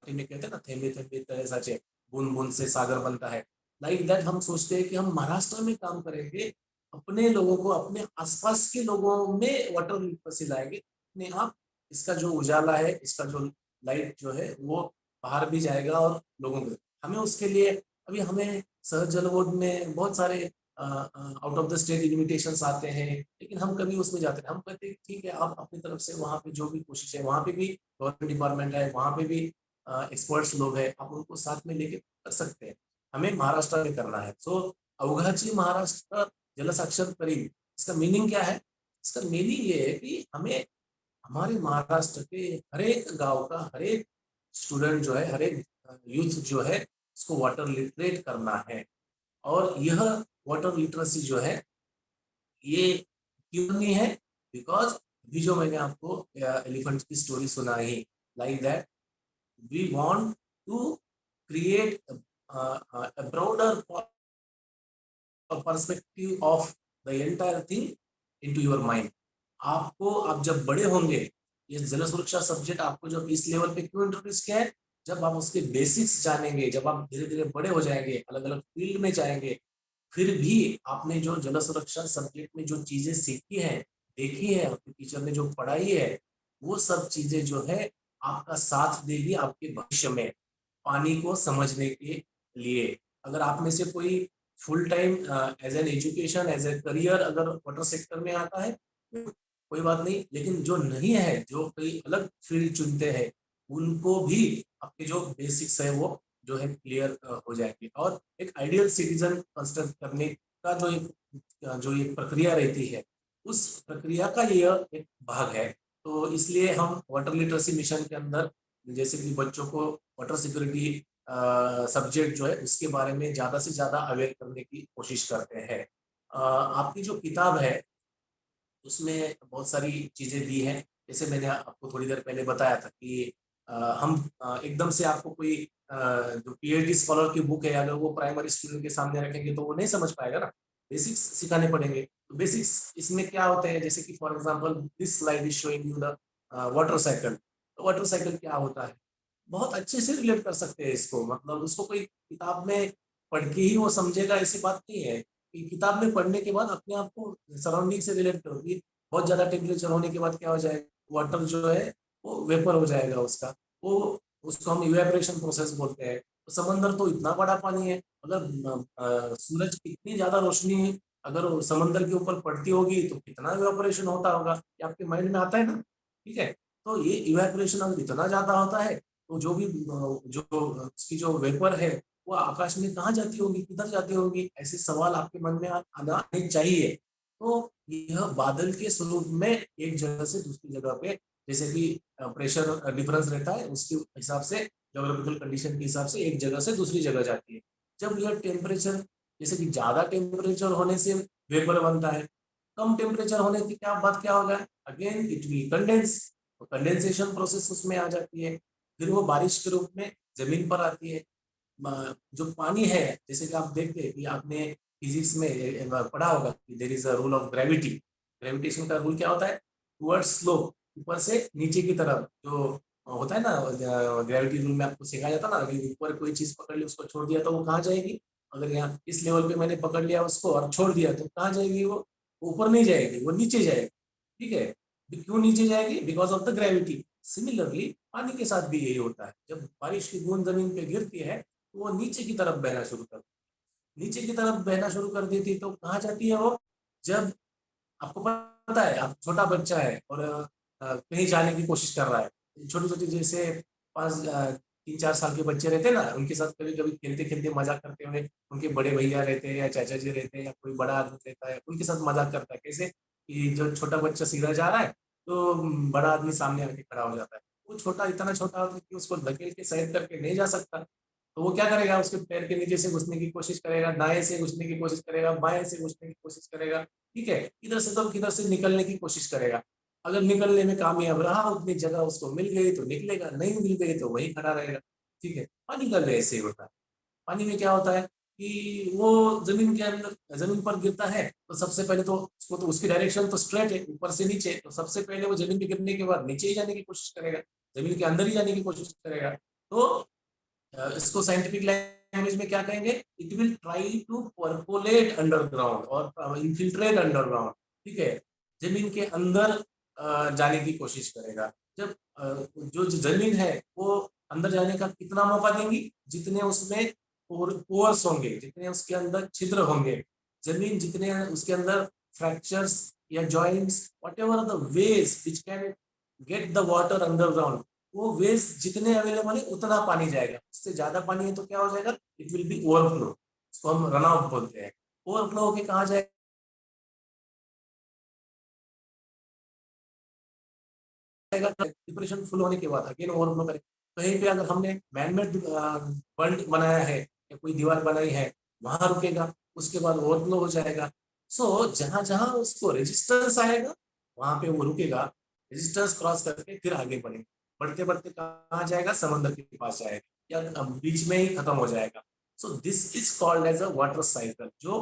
कहते हैं ना, थेंबे थेंबे तले साचे, बूंद बूंद से सागर बनता है. लाइक दैट हम सोचते हैं कि हम महाराष्ट्र में काम करेंगे, अपने लोगों को, अपने आसपास के लोगों में वाटर लिटरेसी लाएंगे, अपने आप इसका जो उजाला है, इसका जो लाइट जो है वो बाहर भी जाएगा और लोगों को. हमें उसके लिए अभी हमें सहज जलबोध में बहुत सारे out of the state invitations आते हैं, लेकिन हम कभी उसमें जाते हैं. हम कहते हैं ठीक है, आप अपनी तरफ से वहाँ पे जो भी कोशिश है, वहाँ पे भी गवर्नमेंट डिपार्टमेंट है, वहाँ पे भी एक्सपर्ट्स लोग हैं, आप उनको साथ में लेके कर सकते हैं. हमें महाराष्ट्र में करना है. सो अवघाची महाराष्ट्र जल साक्षर करेगी, इसका मीनिंग क्या है? इसका मीनिंग ये है कि हमें हमारे महाराष्ट्र के हर एक गांव का हर एक स्टूडेंट जो है, हर एक यूथ जो है, उसको वाटर लिटरेट करना है. और यह वाटर लिटरेसी जो है ये क्यों नहीं है? बिकॉज अभी जो मैंने आपको एलिफेंट की स्टोरी सुनाई, like that we want to create a broader perspective of the entire thing into your mind. आपको, आप जब बड़े होंगे, ये जल सुरक्षा सब्जेक्ट आपको जब इस लेवल पे क्यों इंट्रोड्यूस किया है, जब आप उसके बेसिक्स जानेंगे, जब आप धीरे धीरे बड़े हो जाएंगे, अलग अलग फील्ड में जाएंगे, फिर भी आपने जो जल सुरक्षा सब्जेक्ट में जो चीजें सीखी है, देखी है, आपके टीचर ने जो पढ़ाई है, वो सब चीजें जो है आपका साथ देगी आपके भविष्य में पानी को समझने के लिए. अगर आप में से कोई full time as an education, as a career अगर वाटर सेक्टर में आता है, कोई बात नहीं, लेकिन जो नहीं है, जो कोई अलग फील्ड चुनते हैं, उनको भी आपके जो बेसिक्स है वो जो है क्लियर हो जाएंगे। और एक आइडियल सिटीजन कंस्ट्रक्ट करने का जो एक प्रक्रिया रहती है, उस प्रक्रिया का यह एक भाग है। तो इसलिए हम वाटर लिटरेसी मिशन के अंदर जैसे कि बच्चों को वाटर सिक्योरिटी सब्जेक्ट जो है उसके बारे में ज़्यादा से ज़्यादा अवेयर करने की कोशिश करते हैं। आपकी जो किताब है उसमें बहुत सारी चीज़ें दी हैं। जैसे मैंने आपको थोड़ी देर पहले बताया था कि हम एकदम से आपको कोई जो पीएचडी स्कॉलर की बुक है अगर वो प्राइमरी स्टूडेंट के सामने रखेंगे तो वो नहीं समझ पाएगा ना। बेसिक्स सिखाने पड़ेंगे। तो बेसिक्स इसमें क्या होते हैं, जैसे कि for example this slide is showing you the water cycle. तो वाटर साइकिल क्या होता है, बहुत अच्छे से रिलेट कर सकते हैं इसको। मतलब उसको कोई किताब में पढ़ के ही वो समझेगा ऐसी बात नहीं है कि किताब में पढ़ने के बाद अपने आप को सराउंडिंग से रिलेट करोगी। बहुत ज्यादा टेम्परेचर होने के बाद क्या हो जाएगा, वाटर जो है वो वेपर हो जाएगा उसका, वो उसको हम इवेपोरेशन प्रोसेस बोलते हैं। तो समंदर तो इतना बड़ा पानी है, अगर सूरज की इतनी ज्यादा रोशनी अगर समंदर के ऊपर पड़ती होगी तो कितना इवेपोरेशन होता होगा, ये आपके माइंड में आता है ना। ठीक है, तो ये इवेपोरेशन अगर इतना ज्यादा होता है तो जो भी जो उसकी जो वेपर है वो आकाश में कहाँ जाती होगी, किधर जाती होगी, ऐसे सवाल आपके मन में आने चाहिए। तो यह बादल के स्वरूप में एक जगह से दूसरी जगह पे, जैसे कि प्रेशर डिफरेंस रहता है उसके हिसाब से, ज्योग्राफिकल कंडीशन के हिसाब से एक जगह से दूसरी जगह जाती है। जब यह टेम्परेचर, जैसे कि ज्यादा टेम्परेचर होने से वेपर बनता है, कम टेम्परेचर होने की क्या बात क्या होगा, अगेन इट विल कंडेंस। तो कंडेंसेशन प्रोसेस उसमें आ जाती है, फिर वो बारिश के रूप में जमीन पर आती है। जो पानी है, जैसे कि आप देखते हैं कि आपने फिजिक्स में पढ़ा होगा कि there is a rule of gravity. Gravitation का रूल क्या होता है, टुवर्ड्स स्लो, ऊपर से नीचे की तरफ जो होता है ना, ग्रेविटी रूल में आपको सिखाया जाता ना, अगर ऊपर कोई चीज पकड़ ली उसको छोड़ दिया तो वो कहाँ जाएगी, अगर यहाँ इस लेवल पे मैंने पकड़ लिया उसको और छोड़ दिया तो कहाँ जाएगी, वो ऊपर नहीं जाएगी, वो नीचे जाएगी। ठीक है, क्यों नीचे जाएगी, because of the gravity. Similarly पानी के साथ भी यही होता है, जब बारिश की बूंद जमीन पे गिरती है तो वो नीचे की तरफ बहना शुरू कर, नीचे की तरफ बहना शुरू कर देती है। तो कहाँ जाती है वो, जब आपको पता है आप छोटा बच्चा है और कहीं जाने की कोशिश कर रहा है, छोटे छोटे जैसे 5 3 4 साल के बच्चे रहते हैं ना, उनके साथ कभी कभी खेलते खेलते मजाक करते हुए उनके बड़े भैया रहते हैं या चाचा जी रहते हैं या कोई बड़ा आदमी रहता है, उनके साथ मजाक करता है। कैसे कि जो छोटा बच्चा सीधा जा रहा है तो बड़ा आदमी सामने आके खड़ा हो जाता है। वो छोटा इतना छोटा होता है कि उसको धकेल के साइड करके नहीं जा सकता, तो वो क्या करेगा, उसके पैर के नीचे से घुसने की कोशिश करेगा, दाएं से घुसने की कोशिश करेगा, बाएं से घुसने की कोशिश करेगा। ठीक है, इधर से तो किधर से निकलने की कोशिश करेगा। अगर निकलने में कामयाब रहा, उतनी जगह उसको मिल गई तो निकलेगा, नहीं मिल गई तो वहीं खड़ा रहेगा। ठीक है, पानी का भी ऐसे ही होता है। पानी में क्या होता है कि वो जमीन के अंदर, जमीन पर गिरता है तो सबसे पहले तो उसको, तो उसकी डायरेक्शन तो स्ट्रेट है ऊपर से नीचे, तो सबसे पहले वो जमीन पे गिरने के बाद नीचे ही जाने की कोशिश करेगा, जमीन के अंदर ही जाने की कोशिश करेगा। तो इसको साइंटिफिक लैंग्वेज में क्या कहेंगे, it will try to percolate underground और इनफिल्ट्रेट अंडरग्राउंड। ठीक है, जमीन के अंदर जाने की कोशिश करेगा। जब जो जमीन है वो अंदर जाने का कितना मौका देंगी, जितने उसमें पोर्स होंगे, जितने उसके अंदर छिद्र होंगे, जमीन जितने उसके अंदर फ्रैक्चर्स या joints, what ever the ways which can get the water underground, वो वेज जितने अवेलेबल है उतना पानी जाएगा। उससे ज्यादा पानी है तो क्या हो जाएगा, इट विल बी ओवरफ्लो, उसको हम रन आउट बोलते हैं। ओवरफ्लो होके कहाँ जाएगा, डिप्रेशन फुल होने के बाद अगेन ओवरफ्लो करेगा। कहीं पे अगर हमने मैनमेड बंड बनाया है या कोई दीवार बनाई है, वहां रुकेगा, उसके बाद ओवरफ्लो हो जाएगा। सो जहां जहां उसको रेजिस्टेंस आएगा वहां पे वो रुकेगा, रेजिस्टेंस क्रॉस करके फिर आगे बढ़ेगा, बढ़ते बढ़ते कहाँ जाएगा, समंदर के पास जाएगा या बीच में ही खत्म हो जाएगा। So this is called as a water cycle. जो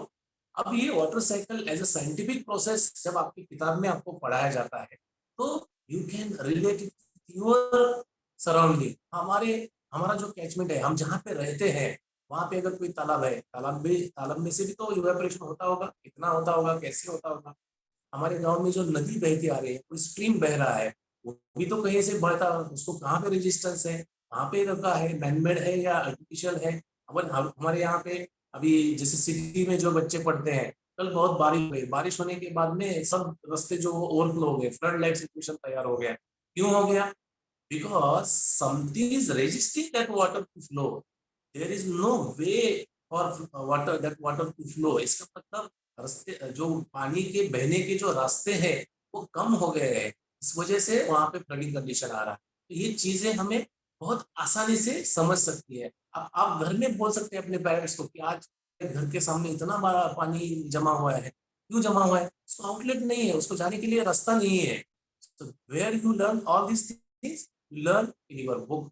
अब ये water cycle as a scientific process जब आपकी किताब में आपको पढ़ाया जाता है तो you can relate it your surrounding. हमारा जो कैचमेंट है, हम जहाँ पे रहते हैं वहां पे अगर कोई तालाब है, तालाब में से भी तो इवेपोरेशन होता होगा, कितना होता होगा, कैसे होता होगा। हमारे गांव में जो नदी बहती आ रही है, कोई स्ट्रीम बह रहा है, वो भी तो कहीं से बहता, उसको कहाँ पे रेजिस्टेंस है, कहाँ पे रखा है, मैनमेड है या आर्टिफिशियल है। अगर हमारे यहाँ पे अभी जैसे सिटी में जो बच्चे पढ़ते हैं, कल बहुत बारिश हुई, बारिश होने के बाद में सब रास्ते जो ओवरफ्लो हो गए, फ्लड लाइट सिचुएशन तैयार हो गया। क्यों हो गया, because something is resisting that water to flow. There is no way for water to flow. इसका मतलब रास्ते, जो पानी के बहने के जो रास्ते हैं वो कम हो गए हैं, इस वजह से वहां पे फ्लडिंग कंडीशन आ रहा है। तो ये चीजें हमें बहुत आसानी से समझ सकती है। आप घर में बोल सकते हैं अपने पेरेंट्स को कि आज घर के सामने इतना बड़ा पानी जमा हुआ है, क्यों जमा हुआ है? उसको आउटलेट नहीं है, उसको जाने के लिए रास्ता नहीं है। So where you learn all these things, you learn in your book.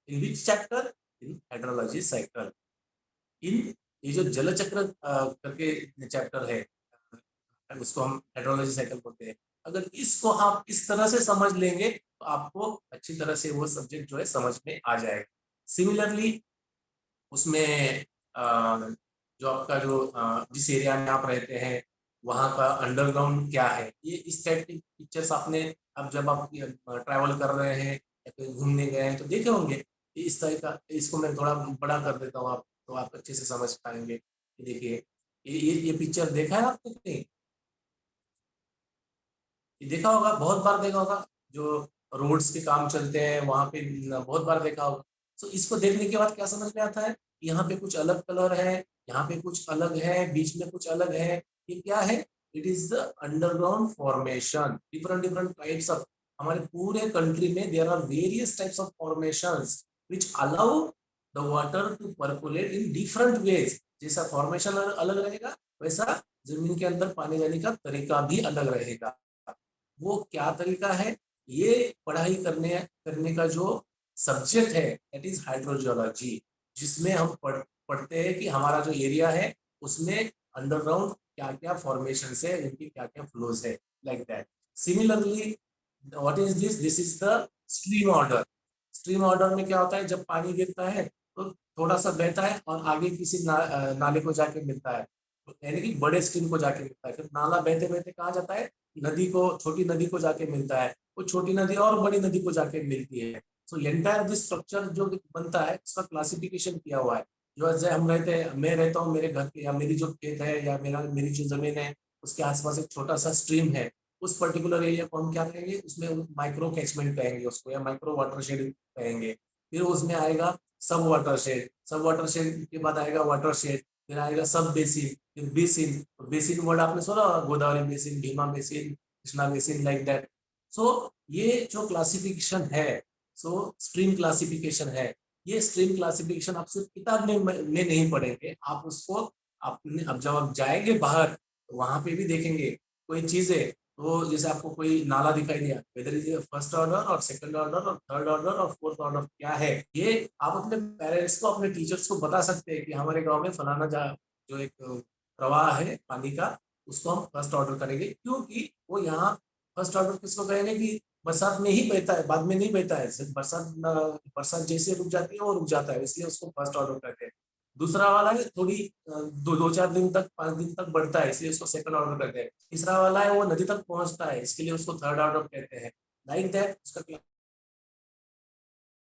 In which chapter? In hydrology cycle. इन ये जो जल चक्र करके चैप्टर है, उसको हम हाइड्रोलॉजी साइकिल बोलते हैं। अगर इसको आप इस तरह से समझ लेंगे तो आपको अच्छी तरह से वो सब्जेक्ट जो है समझ में आ जाएगा। सिमिलरली उसमें जो आपका जो जिस एरिया में आप रहते हैं वहाँ का अंडरग्राउंड क्या है, ये इस टाइप की पिक्चर्स आपने अब जब आप ट्रैवल कर रहे हैं या कहीं घूमने गए हैं तो देखे होंगे। ये इस तरह का, इसको मैं थोड़ा बड़ा कर देता हूँ आप तो आप अच्छे से समझ पाएंगे। ये देखिए, ये पिक्चर देखा है आपने कहीं? ये देखा होगा, बहुत बार देखा होगा। जो रोड्स के काम चलते हैं वहां पे बहुत बार देखा होगा। तो इसको देखने के बाद क्या समझ में आता है? यहाँ पे कुछ अलग कलर है, यहाँ पे कुछ अलग है, बीच में कुछ अलग है। ये क्या है? It is the underground formation. Different different types of, हमारे पूरे कंट्री में there are various types of formations which allow the water to percolate in different ways. जैसा फॉर्मेशन अलग रहेगा वैसा जमीन के अंदर पानी जाने का तरीका भी अलग रहेगा। वो क्या तरीका है, ये पढ़ाई करने का जो सब्जेक्ट है दैट इज हाइड्रोजियोलॉजी, जिसमें हम पढ़ते हैं कि हमारा जो एरिया है उसमें अंडरग्राउंड क्या क्या फॉर्मेशन है, इनकी क्या क्या फ्लोज है, like that. Similarly what is this? This is the stream order. Stream order में क्या होता है, जब पानी गिरता है तो थोड़ा सा बहता है और आगे किसी नाले को जाके मिलता है, यानी कि बड़े स्ट्रीम को जाके मिलता है। फिर नाला बहते बहते कहाँ जाता है? नदी को, छोटी नदी को जाके मिलता है। वो छोटी नदी और बड़ी नदी को जाके मिलती है। सो एंटायर दिस स्ट्रक्चर जो बनता है उसका क्लासिफिकेशन किया हुआ है। जो जैसे हम रहते हैं, मैं रहता हूँ मेरे घर के या मेरी जो खेत है या मेरी जो जमीन है उसके आसपास एक छोटा सा स्ट्रीम है, उस पर्टिकुलर एरिया को हम क्या कहेंगे? उसमें माइक्रो कैचमेंट कहेंगे उसको, या माइक्रो वाटरशेड कहेंगे। फिर उसमें आएगा सब वाटरशेड, सब वाटरशेड के बाद आएगा वाटरशेड, फिर आएगा सब बेसिन, फिर बेसिन। बेसिन वर्ड आपने सुना, Godavari basin, Bhima basin, Krishna basin, like that. So ये जो क्लासिफिकेशन है, सो स्ट्रीम क्लासिफिकेशन है। ये स्ट्रीम क्लासिफिकेशन आप सिर्फ किताब में नहीं पढ़ेंगे, आप उसको अपने, अब जब आप जाएंगे बाहर तो वहां पे भी देखेंगे कोई चीजें। तो जैसे आपको कोई नाला दिखाई दिया, वेदर इज फर्स्ट ऑर्डर और सेकंड ऑर्डर और थर्ड ऑर्डर और फोर्थ ऑर्डर क्या है, ये आप अपने पेरेंट्स को, अपने टीचर्स को बता सकते हैं कि हमारे गांव में फलाना जो एक प्रवाह है पानी का, उसको हम फर्स्ट ऑर्डर करेंगे। क्योंकि वो यहाँ फर्स्ट ऑर्डर किसको कहेंगे कि बरसात में ही बहता है, बाद में नहीं बहता है। सिर्फ बरसात जैसे रुक जाती है वो रुक जाता है, इसलिए उसको फर्स्ट ऑर्डर कहते हैं। दूसरा वाला है थोड़ी दो चार दिन तक, 5 दिन तक बढ़ता है, इसलिए उसको सेकंड ऑर्डर कहते हैं। तीसरा वाला है वो नदी तक पहुंचता है, इसके लिए उसको थर्ड ऑर्डर कहते हैं। लाइक दैट उसका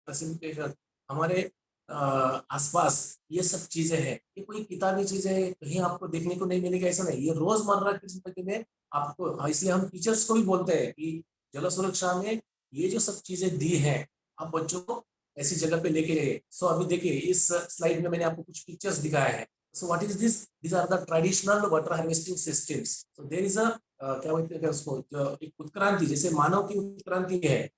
क्लासिफिकेशन हमारे आसपास ये सब चीजें हैं। ये कोई किताबी चीजें कहीं आपको देखने को नहीं मिलेगी ऐसा नहीं, ये रोजमर्रा की जिंदगी में आपको, इसलिए हम टीचर्स को भी बोलते हैं कि जल सुरक्षा में ये जो सब चीजें दी हैं आप बच्चों को ऐसी जगह पे लेके गए। सो अभी देखिए इस स्लाइड में मैंने आपको कुछ पिक्चर्स दिखाए हैं। So what is this? These are the traditional water harvesting systems. So there is a क्या बोलते हैं उसको, एक उत्क्रांति, जैसे मानव की उत्क्रांति है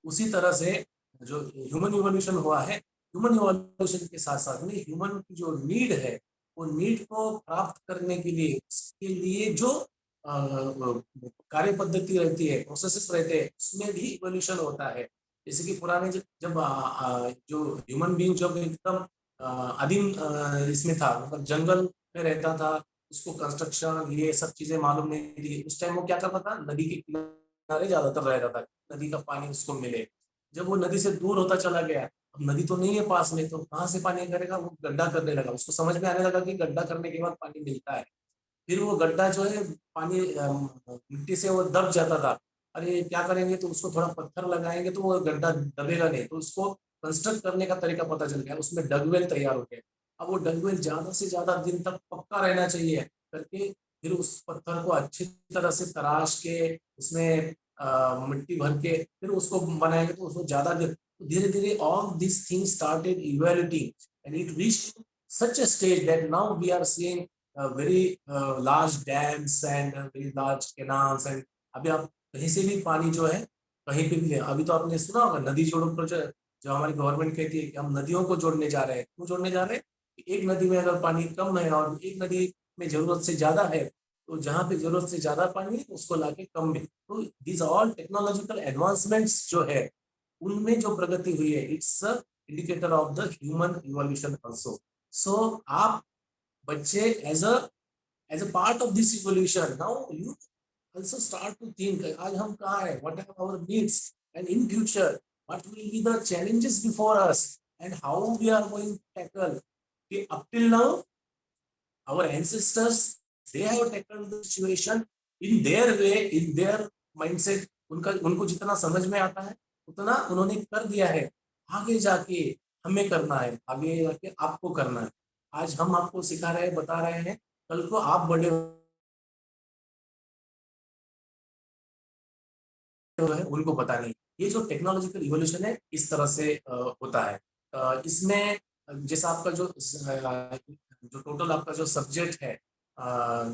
उसी तरह से जो ह्यूमन इवोल्यूशन हुआ है, ह्यूमन इवोल्यूशन के साथ साथ में ह्यूमन की जो नीड है वो नीड को प्राप्त करने के लिए, उसके लिए जो कार्य पद्धति रहती है, प्रोसेसेस रहते हैं, उसमें भी इवोल्यूशन होता है। जैसे कि पुराने जब जो ह्यूमन बीइंग जब एकदम आदिम इसमें था, मतलब जंगल में रहता था, उसको कंस्ट्रक्शन ये सब चीजें मालूम नहीं थी, उस टाइम वो क्या करता था? नदी के किनारे ज्यादातर रहता था, नदी का पानी उसको मिले। जब वो नदी से दूर होता चला गया, अब नदी तो नहीं है पास में, तो कहाँ से पानी करेगा? वो गड्ढा करने लगा, उसको समझ में आने लगा कि गड्ढा करने के बाद पानी मिलता है। फिर वो गड्ढा जो है पानी मिट्टी से वो दब जाता था। अरे क्या करेंगे? तो उसको थोड़ा पत्थर लगाएंगे तो वो गड्ढा दबेगा नहीं, तो उसको कंस्ट्रक्ट करने का तरीका पता चल गया, उसमें डगवेल तैयार हो गया। अब वो डगवेल ज्यादा से ज्यादा दिन तक पक्का रहना चाहिए करके फिर उस पत्थर को अच्छी तरह से तराश के उसमें मिट्टी भर के फिर उसको बनाएंगे तो उसको ज्यादा दिन, धीरे धीरे all this thing started evaluating and it reached such a stage that now we are seeing very large dams and very large canals, and अभी आप कहीं से भी पानी जो है कहीं पे भी ले, अभी तो आपने सुना होगा नदी जोड़ो प्रोजेक्ट, जो हमारी गवर्नमेंट कहती है कि हम नदियों को जोड़ने जा रहे हैं। क्यों जोड़ने जा रहे हैं? एक नदी में अगर पानी कम है और एक नदी में जरूरत से ज्यादा है, तो जहाँ पे जरूरत से ज्यादा पानी है उसको लाके कम में। तो दिस ऑल टेक्नोलॉजिकल एडवांसमेंट्स जो है उनमें जो प्रगति हुई है, it's indicator of the human evolution also. So आप बच्चे as a part of this evolution, now you also start to think आज हम कहाँ हैं, what are our needs, and in future what will be the challenges before us and how we are going to tackle. Up till now our ancestors, they have tackled the situation in their way, in their mindset, उनको जितना समझ में आता है उतना उन्होंने कर दिया है। आगे जाके हमें करना है, आगे जाके आपको करना है। आज हम आपको सिखा रहे हैं, बता रहे हैं, कल को आप बड़े है उनको पता नहीं। ये जो टेक्नोलॉजिकल इवोल्यूशन है इस तरह से होता है। इसमें जैसा आपका जो टोटल आपका जो सब्जेक्ट है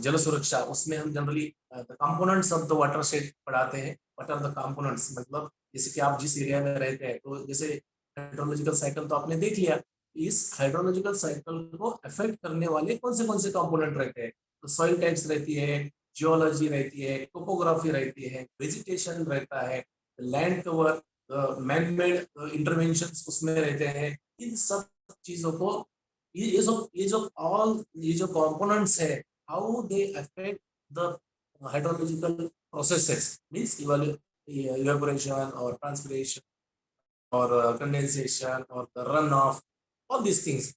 जल सुरक्षा, उसमें हम generally components of the watershed पढ़ाते हैं। व्हाट आर द कंपोनेंट्स, मतलब जैसे कि आप जिस एरिया में रहते हैं, तो जैसे हाइड्रोलॉजिकल साइकिल तो आपने देख लिया, इस हाइड्रोलॉजिकल साइकिल को अफेक्ट करने वाले कौन से कंपोनेंट रहते हैं। तो सॉइल टाइप्स रहती है, जियोलॉजी रहती है, टोपोग्राफी रहती है, वेजिटेशन रहता है, land cover, man made interventions उसमें रहते हैं। इन सब चीजों को ये जो कंपोनेंट्स है, how they affect the hydrological processes, means evaporation और ट्रांसपिरेशन और कंडेंसेशन और the run of, all this things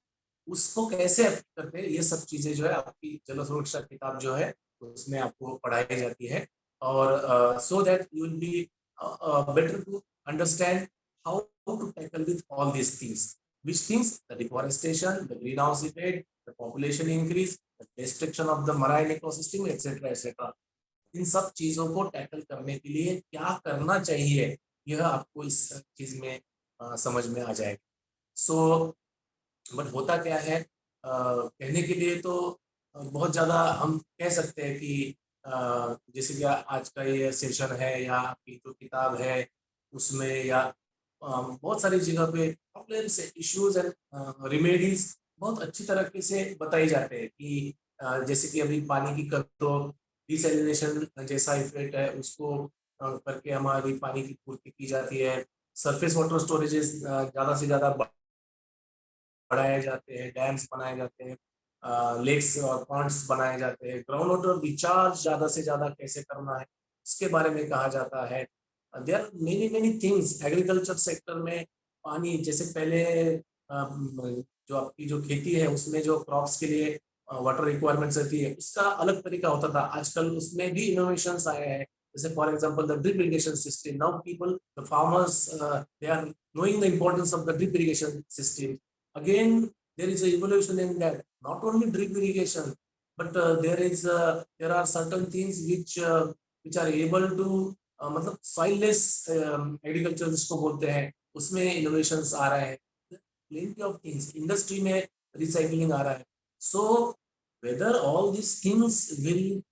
उसको कैसे अफेक्ट करते हैं, ये सब चीजें जो है आपकी जल सुरक्षा किताब जो है उसमें आपको पढ़ाई जाती है। और so that you will be better to understand how to tackle with all these things, which things, the deforestation, the greenhouse effect, the population increase, the destruction of the marine ecosystem, etc etc। इन सब चीजों को tackle करने के लिए क्या करना चाहिए, यह आपको इस चीज में समझ में आ जाएगा। सो बट होता क्या है, कहने के लिए तो बहुत ज्यादा हम कह सकते हैं कि जैसे कि आज का ये सेशन है या आपकी जो किताब है उसमें, या बहुत सारी जगह पे प्रॉब्लम्स, इश्यूज एंड रेमेडीज बहुत अच्छी तरीके से बताई जाते हैं कि जैसे कि अभी पानी की कमी, तो डिसैलिनेशन जैसा इफेक्ट है उसको करके हमारी पानी की पूर्ति की जाती है। सरफेस वाटर स्टोरेजेस ज़्यादा से ज़्यादा बढ़ाए जाते हैं, डैम्स बनाए जाते हैं, लेक्स और पॉन्ड्स बनाए जाते हैं, ग्राउंड वाटर रिचार्ज ज़्यादा से ज़्यादा कैसे करना है इसके बारे में कहा जाता है। There are many things. Agriculture sector में पानी, जैसे पहले जो आपकी जो खेती है उसमें जो क्रॉप्स के लिए वाटर रिक्वायरमेंट्स रहती है उसका अलग तरीका होता था, आजकल उसमें भी इनोवेशंस आए हैं। जैसे for example the drip irrigation system, now people, the farmers, they are knowing the importance of the drip irrigation system. Again, there is a evolution in that. Not only drip irrigation, but there are certain things which are able to मतलब soilless agriculture जिसको बोलते हैं, उसमें innovations आ रहे हैं। Plenty of things, industry में recycling आ रहा है। So whether all these things will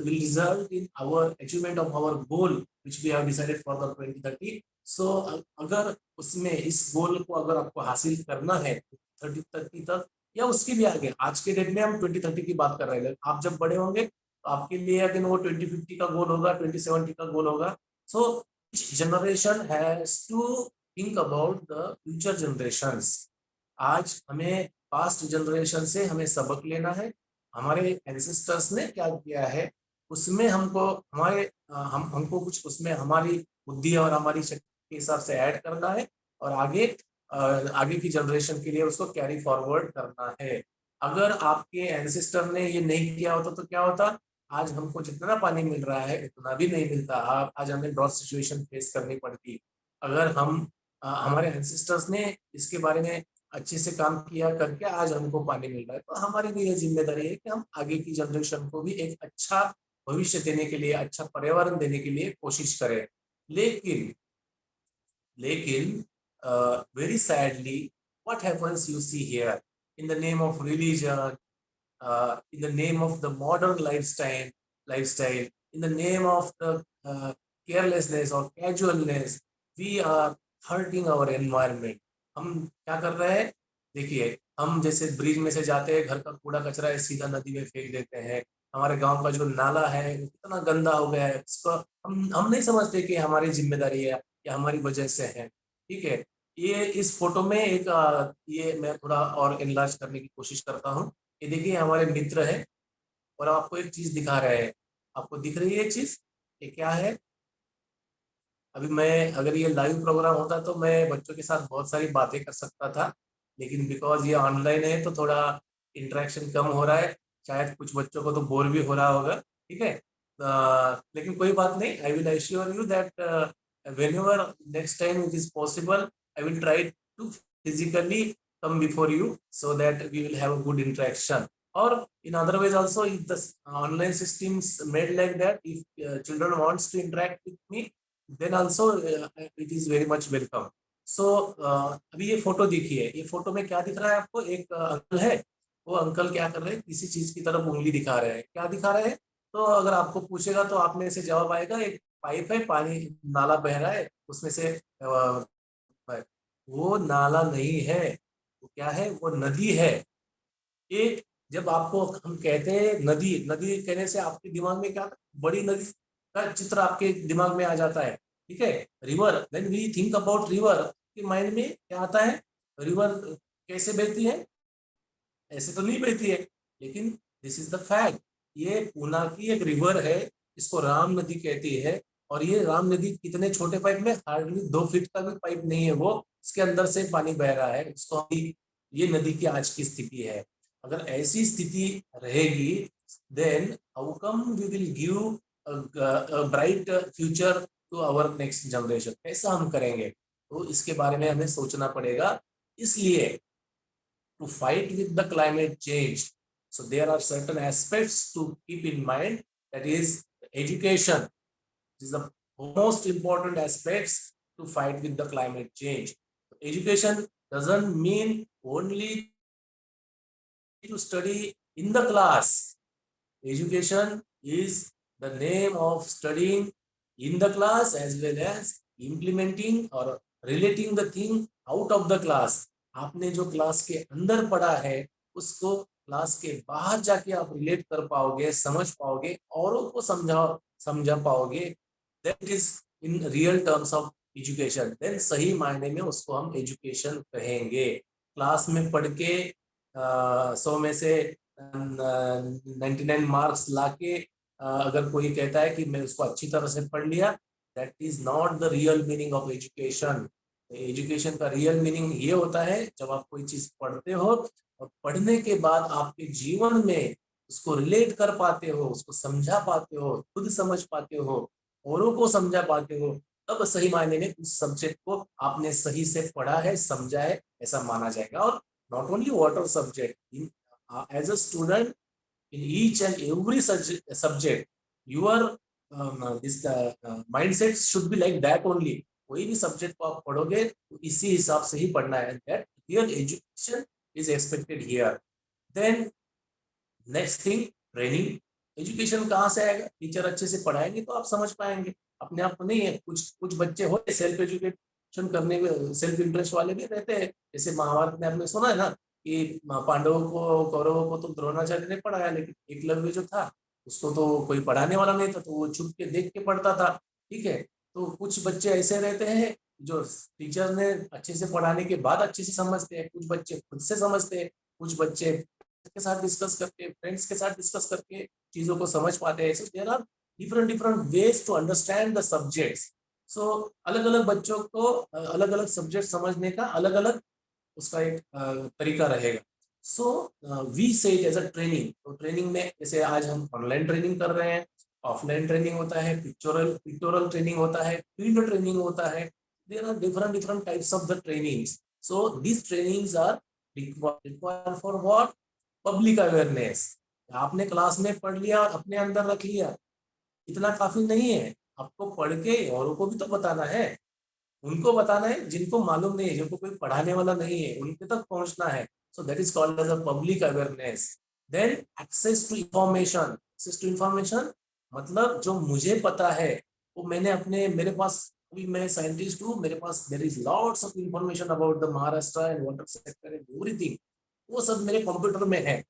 result in our achievement of our goal which we have decided for the 2030। सो अगर उसमें इस गोल को अगर आपको हासिल करना है 2030 तक या उसके भी आगे, आज के डेट में हम 2030 की बात कर रहे हैं, आप जब बड़े होंगे तो आपके लिए अगर वो 2050 का गोल होगा, 2070 का गोल होगा। So generation has to think about the future generations. आज हमें पास्ट जनरेशन से हमें सबक लेना है, हमारे एंसेस्टर्स ने क्या किया है उसमें हमको हमको कुछ उसमें हमारी बुद्धि और हमारी शक्ति के हिसाब से ऐड करना है और आगे की जनरेशन के लिए उसको कैरी फॉरवर्ड करना है। अगर आपके एंसेस्टर ने ये नहीं किया होता तो क्या होता, आज हमको जितना पानी मिल रहा है इतना भी नहीं मिलता, आज हमें ड्रॉट सिचुएशन फेस करनी पड़ती। अगर हमारे एंसेस्टर्स ने इसके बारे में अच्छे से काम किया करके आज हमको पानी मिल रहा है, तो हमारी भी ये जिम्मेदारी है कि हम आगे की जनरेशन को भी एक अच्छा भविष्य देने के लिए, अच्छा पर्यावरण देने के लिए कोशिश करें। लेकिन very sadly what happens you see here in the name of religion, in the name of the modern lifestyle, in the name of the carelessness or casualness, we are hurting our environment. हम क्या कर रहे हैं? देखिए, हम जैसे bridge में से जाते हैं, घर का कूड़ा कचरा है सीधा नदी में फेंक देते हैं। हमारे गांव का जो नाला है वो कितना गंदा हो गया है, उसको हम नहीं समझते कि हमारी जिम्मेदारी है या हमारी वजह से है। ठीक है, ये इस फोटो में एक ये मैं थोड़ा और एनलार्ज करने की कोशिश करता हूँ। ये देखिए हमारे मित्र है और आपको एक चीज दिखा रहे हैं। आपको दिख रही है ये चीज? ये क्या है? अभी मैं अगर ये लाइव प्रोग्राम होता तो मैं बच्चों के साथ बहुत सारी बातें कर सकता था, लेकिन बिकॉज ये ऑनलाइन है तो थोड़ा इंटरेक्शन कम हो रहा है। शायद कुछ बच्चों को तो बोर भी हो रहा होगा। ठीक है, लेकिन कोई बात नहीं। I will assure you that whenever next time it is possible, I will try to physically come before you so that we will have a good interaction. Or in other ways also, if the online systems made like that, if children wants to interact with me, then also it is very much welcome. So अभी ये photo देखिए, ये photo में क्या दिख रहा है आपको? एक अंकल है, वो अंकल क्या कर रहे हैं? किसी चीज की तरफ उंगली दिखा रहे हैं। क्या दिखा रहे हैं? तो अगर आपको पूछेगा तो आप में से जवाब आएगा, एक पाइप है, पानी नाला बह रहा है, उसमें से वो नाला नहीं है, वो क्या है? वो नदी है। एक जब आपको हम कहते हैं नदी, नदी कहने से आपके दिमाग में क्या, बड़ी नदी का चित्र आपके दिमाग में आ जाता है। ठीक है, river, when we think about river, के माइंड में क्या आता है? रिवर कैसे बहती है? ऐसे तो नहीं बहती है, लेकिन दिस इज द फैक्ट, ये पूना की एक रिवर है, इसको राम नदी कहती है। और ये राम नदी कितने छोटे पाइप में, हार्डली 2 फीट का भी पाइप नहीं है वो, इसके अंदर से पानी बह रहा है। उसको ये नदी की आज की स्थिति है। अगर ऐसी स्थिति रहेगी, then how come we will give bright future to our next generation? कैसा हम करेंगे? तो इसके बारे में हमें सोचना पड़ेगा। इसलिए to fight with the climate change, so there are certain aspects to keep in mind, that is education is the most important aspects to fight with the climate change. Education doesn't mean only to study in the class. Education is the name of studying in the class as well as implementing or relating the thing out of the class. आपने जो class के अंदर पढ़ा है उसको class के बाहर जाके आप रिलेट कर पाओगे, समझ पाओगे, औरों को समझा पाओगे। That is in real terms of education. Then सही मायने में उसको हम एजुकेशन कहेंगे। क्लास में पढ़ के 100 में से 99 मार्क्स लाके अगर कोई कहता है कि मैं उसको अच्छी तरह से पढ़ लिया, that is not the real meaning of education. Education का रियल मीनिंग ये होता है जब आप कोई चीज पढ़ते हो और पढ़ने के बाद आपके जीवन में उसको रिलेट कर पाते हो, उसको समझा पाते हो, खुद समझ पाते हो, औरों को समझा पाते हो, तब सही मायने में उस सब्जेक्ट को आपने सही से पढ़ा है, समझा है, ऐसा माना जाएगा। और not only water subject, as a student in each and every subject, your this mindset should be like that only. कोई भी सब्जेक्ट को आप पढ़ोगे तो इसी हिसाब से ही पढ़ना है। that real education is expected here. Then next thing, training. Education कहाँ से आएगा? टीचर अच्छे से पढ़ाएंगे तो आप समझ पाएंगे। अपने आप तो नहीं है, कुछ बच्चे होते सेल्फ एजुकेशन करने में सेल्फ इंटरेस्ट वाले भी रहते हैं। जैसे महाभारत में आपने सुना है ना कि पांडवों को, कौरवों को तो द्रोणाचार्य ने पढ़ाया, लेकिन एकलव्य जो था उसको तो कोई पढ़ाने वाला नहीं था, तो वो छुप के देख के पढ़ता था। ठीक है, तो कुछ बच्चे ऐसे रहते हैं जो टीचर ने अच्छे से पढ़ाने के बाद अच्छे से समझते हैं, कुछ बच्चे खुद से समझते हैं, कुछ बच्चे के साथ डिस्कस करके, फ्रेंड्स के साथ डिस्कस करके चीजों को समझ पाते हैं। There are different ways to understand the subjects. So अलग अलग बच्चों को अलग अलग सब्जेक्ट समझने का अलग अलग उसका एक तरीका रहेगा। सो वी से एज अ ट्रेनिंग। तो ट्रेनिंग में जैसे आज हम ऑनलाइन ट्रेनिंग कर रहे हैं, ऑफलाइन ट्रेनिंग होता है, पिक्चोरल ट्रेनिंग होता है, फील्ड ट्रेनिंग होता है। There are different types of the trainings. So these trainings are required for what? Public awareness. आपने क्लास में पढ़ लिया और अपने अंदर रख लिया, इतना काफी नहीं है। आपको पढ़ के औरों को भी तो बताना है। उनको बताना है जिनको मालूम नहीं है, जिनको कोई पढ़ाने वाला नहीं है, उनके तक पहुंचना है. So that is called as a public awareness. Then access to information. Access to information मतलब जो मुझे पता है वो मैंने अपने, मेरे पास, अभी मैं साइंटिस्ट हूँ, मेरे पास there is lots of information about the Maharashtra and water sector and everything. वो सब मेरे कंप्यूटर में है.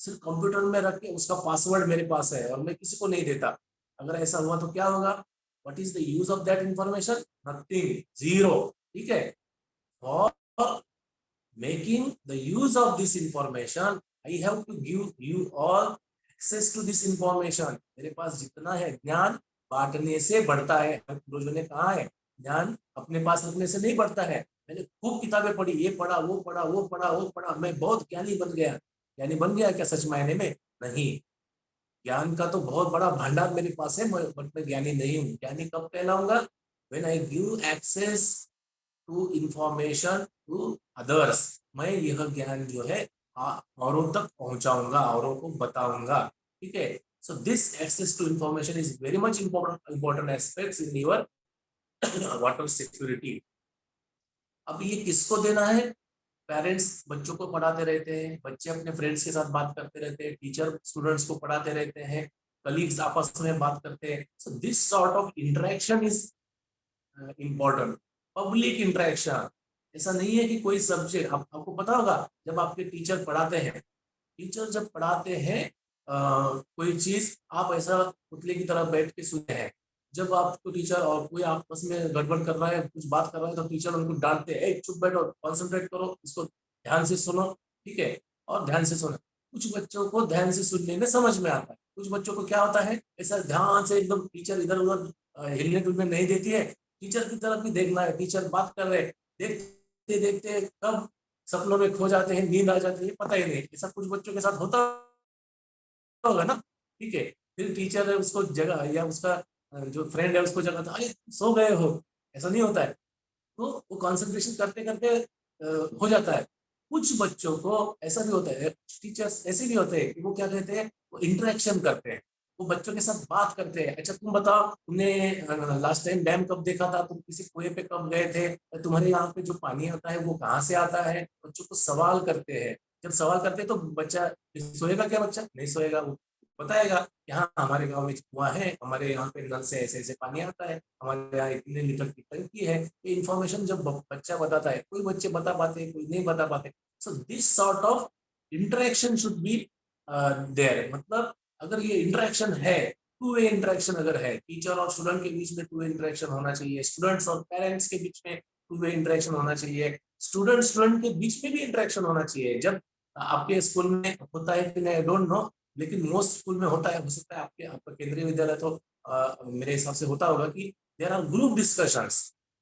सिर्फ कंप्यूटर में रख के उसका पासवर्ड मेरे पास है और मैं किसी को नहीं देता. अगर ऐसा हुआ तो क्या होगा? What is the use of that information? Nothing, zero. ठीक है. For making the use of this information, I have to give you all access to this information. मेरे पास जितना है ज्ञान बांटने से बढ़ता है. पूर्वजों ने कहा है ज्ञान अपने पास रखने से नहीं बढ़ता है. मैंने खूब किताबें पढ़ी, ये पढ़ा, वो पढ़ा, वो पढ़ा, वो पढ़ा, मैं बहुत ज्ञानी बन गया. ज्ञानी बन गया क्या सच मायने में? नहीं. ज्ञान का तो बहुत बड़ा भंडार मेरे पास है, बट मैं ज्ञानी नहीं हूँ. ज्ञानी कब कहलाऊंगा? When I give access to information to others. मैं यह ज्ञान जो है औरों तक पहुंचाऊंगा, औरों को बताऊंगा. ठीक है. So this access to information is very much important aspects in your water security. अब ये किसको देना है? पेरेंट्स बच्चों को पढ़ाते रहते हैं, बच्चे अपने फ्रेंड्स के साथ बात करते रहते हैं, टीचर स्टूडेंट्स को पढ़ाते रहते हैं, कलीग्स आपस में बात करते हैं. सो this sort of interaction is important. Public interaction. ऐसा नहीं है कि कोई सब्जेक्ट, आपको पता होगा जब आपके टीचर पढ़ाते हैं, टीचर जब पढ़ाते हैं कोई चीज, आप ऐसा पुतले की तरह बैठ के सुनते हैं. जब आपको टीचर और कोई आपस में गड़बड़ कर रहा है, कुछ बात कर रहा है, तो टीचर उनको डांटते हैं, चुप बैठो, कॉन्सेंट्रेट करो, इसको ध्यान से सुनो. ठीक है. और ध्यान से सुनो. कुछ बच्चों को ध्यान से सुनने में समझ में आता है, कुछ बच्चों को क्या होता है, ऐसा ध्यान से एकदम टीचर इधर उधर हिलने डुलने नहीं देती है. टीचर की तरफ भी देखना है, टीचर बात कर रहे, देखते देखते कब सपनों में खो जाते हैं, नींद आ जाती है, पता ही नहीं. ऐसा कुछ बच्चों के साथ होता होगा ना. ठीक है. फिर टीचर है उसको जगह, या उसका जो फ्रेंड है उसको जगह, तो अरे सो गए हो, ऐसा नहीं होता है. तो वो कंसंट्रेशन करते करते हो जाता है. कुछ बच्चों को ऐसा भी होता है, टीचर्स ऐसे भी होते हैं कि वो क्या कहते हैं, वो इंटरेक्शन करते हैं, वो बच्चों के साथ बात करते हैं. अच्छा तुम बताओ, तुमने लास्ट टाइम डैम कब देखा था, तुम किसी कुएं पे कब गए थे, तुम्हारे यहाँ पे जो पानी आता है वो कहाँ से आता है. बच्चों को सवाल करते हैं. जब सवाल करते हैं तो बच्चा सोएगा क्या? बच्चा नहीं सोएगा. वो बताएगा कि हाँ हमारे गांव में कुआं है, हमारे यहाँ पे नल से ऐसे ऐसे पानी आता है, हमारे यहाँ इतने लीटर की टंकी है. ये इन्फॉर्मेशन जब बच्चा बताता है, कोई बच्चे बता पाते, कोई नहीं बता पाते. So this sort of interaction should be there. मतलब अगर ये इंटरेक्शन है, टू वे इंटरेक्शन अगर है, टीचर और स्टूडेंट के बीच में टू वे इंटरेक्शन होना चाहिए, स्टूडेंट्स और पेरेंट्स के बीच में टू वे इंटरेक्शन होना चाहिए, स्टूडेंट के बीच में भी इंटरेक्शन होना चाहिए. जब आपके स्कूल में होता है कि नहीं, आई डोंट नो, लेकिन मोस्ट स्कूल में होता है, हो सकता है आपका केंद्रीय विद्यालय तो मेरे हिसाब से होता होगा कि देयर आर ग्रुप डिस्कशंस.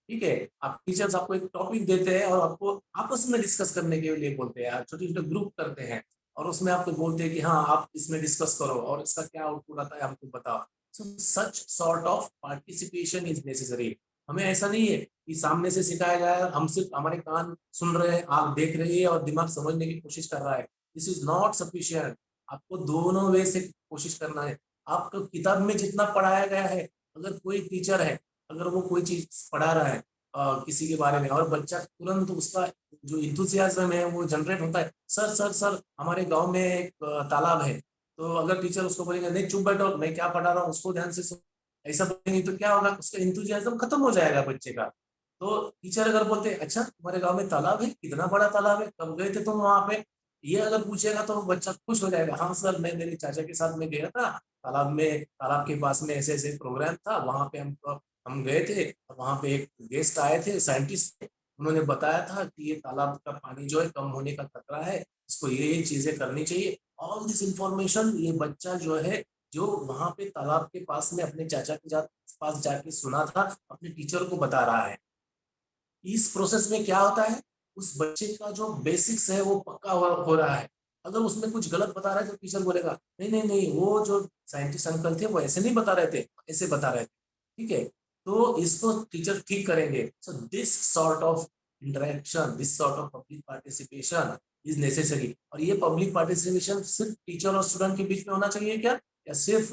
ठीक है. आप टीचर्स आपको एक टॉपिक देते हैं और आपको आपस में डिस्कस करने के लिए बोलते हैं, छोटे छोटे ग्रुप करते हैं और उसमें आपको बोलते हैं कि हाँ आप इसमें डिस्कस करो और इसका क्या आउटपुट आता है हमको बताओ. So such sort of participation is necessary. हमें ऐसा नहीं है कि सामने से सिखाया जाए, हम सिर्फ हमारे कान सुन रहे हैं, आंख देख रही है और दिमाग समझने की कोशिश कर रहा है. This is not sufficient. आपको दोनों वे से कोशिश करना है. आपको किताब में जितना पढ़ाया गया है, अगर कोई टीचर है, अगर वो कोई चीज पढ़ा रहा है किसी के बारे में और बच्चा तुरंत उसका जो इंथुसियाज्म है वो जनरेट होता है, सर सर सर हमारे गांव में एक तालाब है, तो अगर टीचर उसको बोलेंगे नहीं चुप बैठो मैं क्या पढ़ा रहा हूँ उसको ध्यान से ऐसा बोलेंगे तो क्या होगा, उसका इंथुसियाज्म खत्म हो जाएगा बच्चे का. तो टीचर अगर बोलते हैं अच्छा तुम्हारे गांव में तालाब है, कितना बड़ा तालाब है, कब गए थे तुम वहां पे, ये अगर पूछेगा तो बच्चा खुश हो जाएगा. हाँ सर मैं मेरे चाचा के साथ में गया था तालाब में, तालाब के पास में ऐसे ऐसे प्रोग्राम था, वहां पे हम गए थे, वहां पे एक गेस्ट आए थे साइंटिस्ट, उन्होंने बताया था कि ये तालाब का पानी जो है कम होने का खतरा है, इसको ये चीजें करनी चाहिए. ऑल दिस इंफॉर्मेशन ये बच्चा जो है, जो वहां पे तालाब के पास में अपने चाचा के पास जाके सुना था, अपने टीचर को बता रहा है. इस प्रोसेस में क्या होता है, उस बच्चे का जो बेसिक्स है वो पक्का हो रहा है. अगर उसमें कुछ गलत बता रहा है तो टीचर बोलेगा नहीं नहीं नहीं वो जो साइंटिस्ट अंकल थे वो ऐसे नहीं बता रहे थे, ऐसे बता रहे थे. ठीक है. तो इसको टीचर ठीक करेंगे. सो this sort of interaction, this sort of public participation is necessary. और ये पब्लिक पार्टिसिपेशन सिर्फ टीचर और स्टूडेंट के बीच में होना चाहिए क्या, या सिर्फ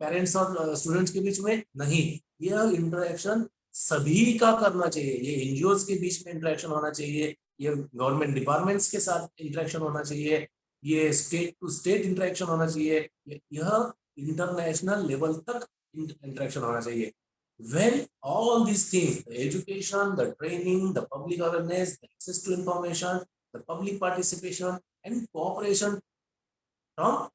पेरेंट्स और स्टूडेंट्स के बीच में? नहीं, यह इंटरेक्शन सभी का करना चाहिए। ये एनजीओ के बीच में इंटरेक्शन होना चाहिए, ये गवर्नमेंट डिपार्टमेंट्स के साथ इंटरेक्शन होना चाहिए, ये स्टेट टू स्टेट इंटरेक्शन होना चाहिए, यह इंटरनेशनल लेवल तक इंटरेक्शन होना चाहिए। When all these things, the education, the training, the public awareness, the access to information, the public participation and cooperation from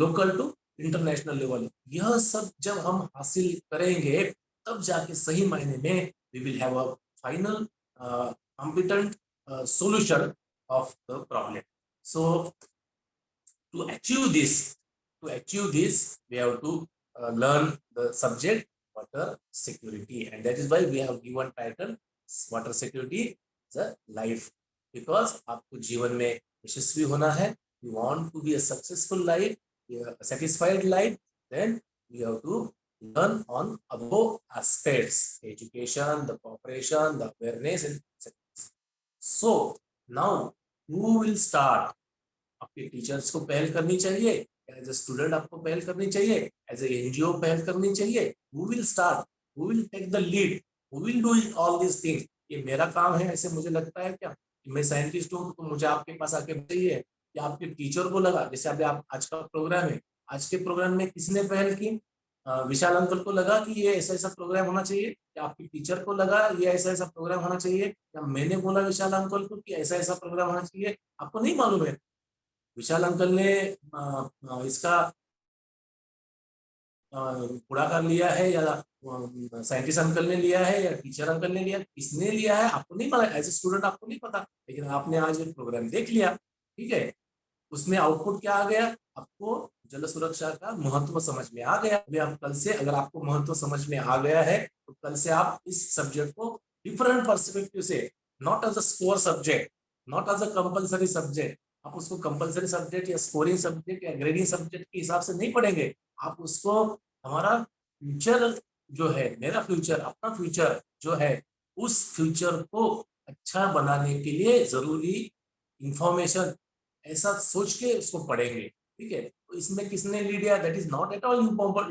local to international level, यह सब जब हम हासिल करेंगे तब जाके सही मायने में we will have a final competent solution of the problem. So to achieve this, we have to learn the subject water security, and that is why we have given title water security is a life, because आपको जीवन में यशस्वी होना है, you want to be a successful life, a satisfied life, then we have to learn on above aspects: education, the cooperation, the awareness, and etc. So now who will start? आपके teachers को पहल करनी चाहिए, as a student आपको पहल करनी चाहिए, as a NGO पहल करनी चाहिए। Who will start, who will take the lead, who will do all this things? ये मेरा काम है ऐसे मुझे लगता है क्या? मैं साइंटिस्ट हूँ तो मुझे आपके पास आके चाहिए कि आपके टीचर को लगा, जैसे अभी आप आज का प्रोग्राम है, आज के प्रोग्राम में किसने पहल की? विशाल अंकल को लगा कि ये ऐसा ऐसा प्रोग्राम होना चाहिए, या आपके टीचर को लगा ये ऐसा ऐसा प्रोग्राम होना चाहिए, या मैंने बोला विशाल अंकल को कि ऐसा ऐसा प्रोग्राम होना चाहिए? आपको नहीं मालूम है। विशाल अंकल ने इसका पुढाकार लिया है, या साइंटिस्ट अंकल ने लिया है, या टीचर अंकल ने लिया, किसने लिया है आपको नहीं पता, एज ए स्टूडेंट आपको नहीं पता, लेकिन आपने आज एक प्रोग्राम देख लिया, ठीक है। उसमें आउटपुट क्या आ गया? आपको जल सुरक्षा का महत्व समझ में आ गया। अभी आप कल से, अगर आपको महत्व समझ में आ गया है, तो कल से आप इस सब्जेक्ट को डिफरेंट पर्सपेक्टिव से, not as a score subject, not as a compulsory subject, आप उसको कंपल्सरी सब्जेक्ट या स्कोरिंग सब्जेक्ट या ग्रेडिंग सब्जेक्ट के हिसाब से नहीं पढ़ेंगे। आप उसको हमारा फ्यूचर जो है, मेरा फ्यूचर, अपना फ्यूचर जो है, उस फ्यूचर को अच्छा बनाने के लिए जरूरी इंफॉर्मेशन ऐसा सोच के उसको पढ़ेंगे, ठीक है। तो इसमें किसने लीड लिया? That is not at all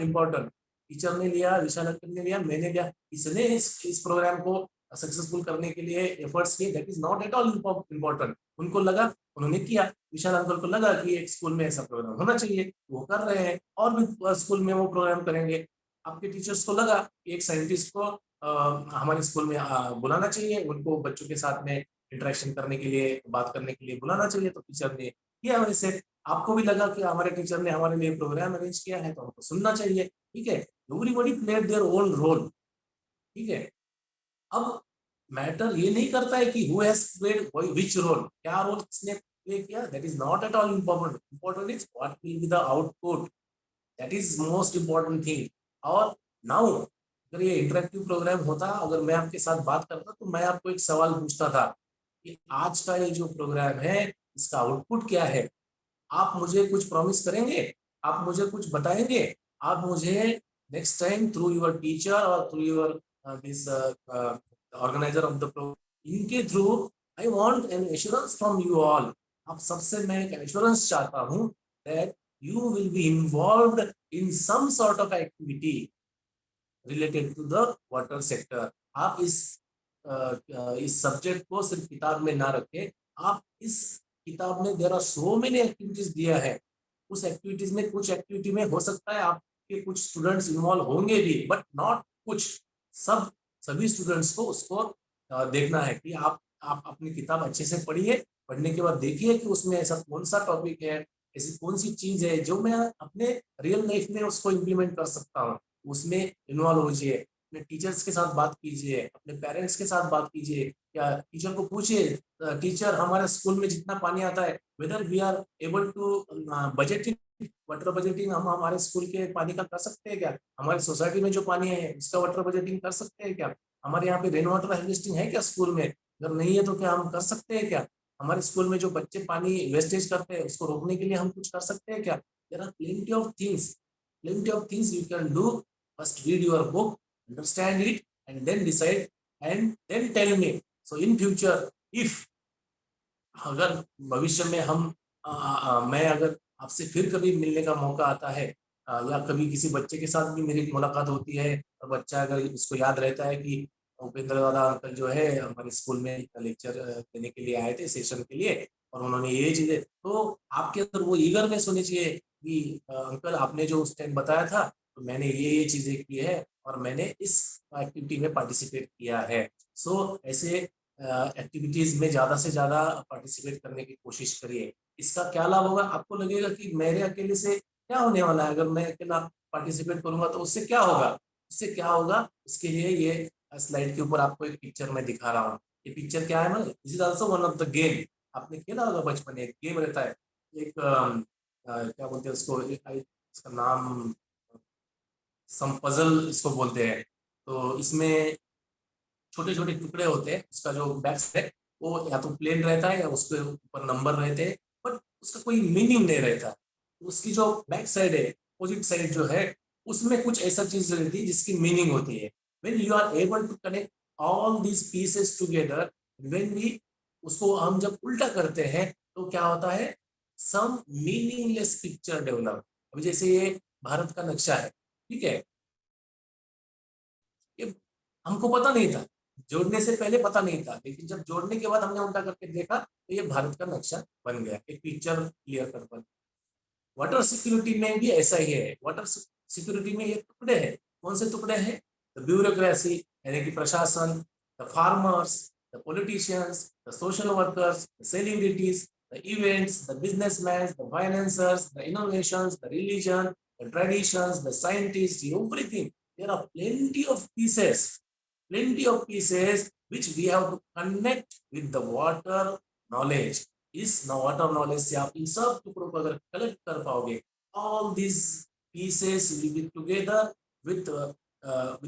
important. Teacher ने लिया, विशाल अंकल ने लिया, मैंने लिया, इसने इस प्रोग्राम को सक्सेसफुल करने के लिए एफर्ट्स किए, that is not at all important. उनको लगा, उन्होंने किया। विशाल अंकल को लगा कि एक स्कूल में ऐसा प्रोग्राम होना चाहिए, वो कर रहे हैं, और भी स्कूल में वो प्रोग्राम करेंगे। आपके टीचर्स को लगा कि एक साइंटिस्ट को हमारे स्कूल में बुलाना चाहिए, उनको बच्चों के साथ में इंटरेक्शन करने के लिए, बात करने के लिए बुलाना चाहिए, तो टीचर ने किया वैसे। आपको भी लगा कि हमारे टीचर ने हमारे लिए प्रोग्राम अरेंज किया है, तो हमको सुनना चाहिए, ठीक है। Everybody played their own role, ठीक है। अब मैटर ये नहीं करता है कि who has played which role, क्या रोल किसने प्ले किया, that is not at all important. Important is what will be the output, that is most important thing. और नाउ अगर ये इंटरेक्टिव प्रोग्राम होता, अगर मैं आपके साथ बात करता, तो मैं आपको एक सवाल पूछता था कि आज का ये जो प्रोग्राम है, इसका आउटपुट क्या है? आप मुझे कुछ प्रॉमिस करेंगे, आप मुझे कुछ बताएंगे, आप मुझे next time through your teacher और through your this organizer of the program, इनके through I want an assurance from you all. आप सबसे मैं एक एश्योरेंस चाहता हूं that you will be involved in some sort of activity related to the water sector. आप इस subject को सिर्फ किताब में ना रखें, आप इस किताब में there are so many activities दिया है, उस एक्टिविटीज में कुछ एक्टिविटी में हो सकता है आपके कुछ स्टूडेंट्स इन्वॉल्व होंगे भी, बट नॉट कुछ, सभी स्टूडेंट्स को उसको देखना है कि आप अपनी किताब अच्छे से पढ़िए, पढ़ने के बाद देखिए कि उसमें ऐसा कौन सा टॉपिक है, ऐसी कौन सी चीज है जो मैं अपने रियल लाइफ में उसको इम्प्लीमेंट कर सकता हूँ, उसमें इन्वॉल्व होइए। अपने टीचर्स के साथ बात कीजिए, अपने पेरेंट्स के साथ बात कीजिए, या टीचर को पूछिए, टीचर हमारे स्कूल में जितना पानी आता है, whether we are able to budgeting, water budgeting हम हमारे स्कूल के पानी का कर सकते हैं क्या? हमारे सोसाइटी में जो पानी है उसका वाटर बजटिंग कर सकते हैं क्या? हमारे यहाँ पे रेन वाटर हार्वेस्टिंग है क्या स्कूल में? अगर नहीं है तो क्या हम कर सकते हैं क्या? हमारे स्कूल में जो बच्चे पानी वेस्टेज करते हैं उसको रोकने के लिए हम कुछ कर सकते हैं क्या? There are plenty of things you can do. First read your book, understand it, and then decide, and then tell me. So in future, if अगर भविष्य में हम मैं अगर आपसे फिर कभी मिलने का मौका आता है, या कभी किसी बच्चे के साथ भी मेरी मुलाकात होती है, और बच्चा अगर उसको याद रहता है कि उपेंद्र दादा अंकल जो है हमारे स्कूल में लेक्चर देने के लिए आए थे सेशन के लिए, और उन्होंने ये चीजें, तो आपके अंदर वो ईगरनेस होनी चाहिए कि अंकल आपने जो उस टाइम बताया था तो मैंने ये चीजें की है और मैंने इस एक्टिविटी में पार्टिसिपेट किया है। सो ऐसे एक्टिविटीज में ज्यादा से ज्यादा पार्टिसिपेट करने की कोशिश करिए। इसका क्या लाभ होगा, आपको लगेगा कि मेरे अकेले से क्या होने वाला है, अगर मैं अकेला पार्टिसिपेट करूंगा तो उससे क्या होगा, उससे क्या होगा, इसके लिए ये स्लाइड के ऊपर आपको एक पिक्चर में दिखा रहा हूँ। ये पिक्चर क्या है, मतलब this is also one of the game. आपने खेला होगा बचपन में, एक गेम रहता है, एक क्या बोलते हैं उसको, इसका नाम सम पजल इसको बोलते हैं। तो इसमें छोटे छोटे टुकड़े होते हैं, उसका जो बैक है वो या तो प्लेन रहता है या उसके ऊपर नंबर रहते हैं, बट उसका कोई मीनिंग नहीं रहता। उसकी जो बैक साइड है, अपोजिट साइड जो है, उसमें कुछ ऐसा चीज रहती है जिसकी मीनिंग होती है। When you are able to connect all these pieces together, when we उसको हम जब उल्टा करते हैं तो क्या होता है, सम मीनिंगलेस पिक्चर डेवलप। अभी जैसे ये भारत का नक्शा है, ठीक है, ये हमको पता नहीं था, जोड़ने से पहले पता नहीं था, लेकिन जब जोड़ने के बाद हमने उल्टा करके देखा तो ये भारत का नक्शा बन गया, एक पिक्चर क्लियर कर बन। वाटर सिक्योरिटी में भी ऐसा ही है। वाटर सिक्योरिटी में ये टुकड़े हैं, कौन से टुकड़े हैं, द ब्यूरोक्रेसी यानी कि प्रशासन, the farmers, the politicians, the social workers, the celebrities, the events, the businessman, the financiers, the innovations, the religion, the traditions, the scientist, everything. There are plenty of pieces which we have to connect with the water knowledge. इस water knowledge से आप इन सब टुकड़ों को अगर collect कर पाओगे, all these pieces will be together with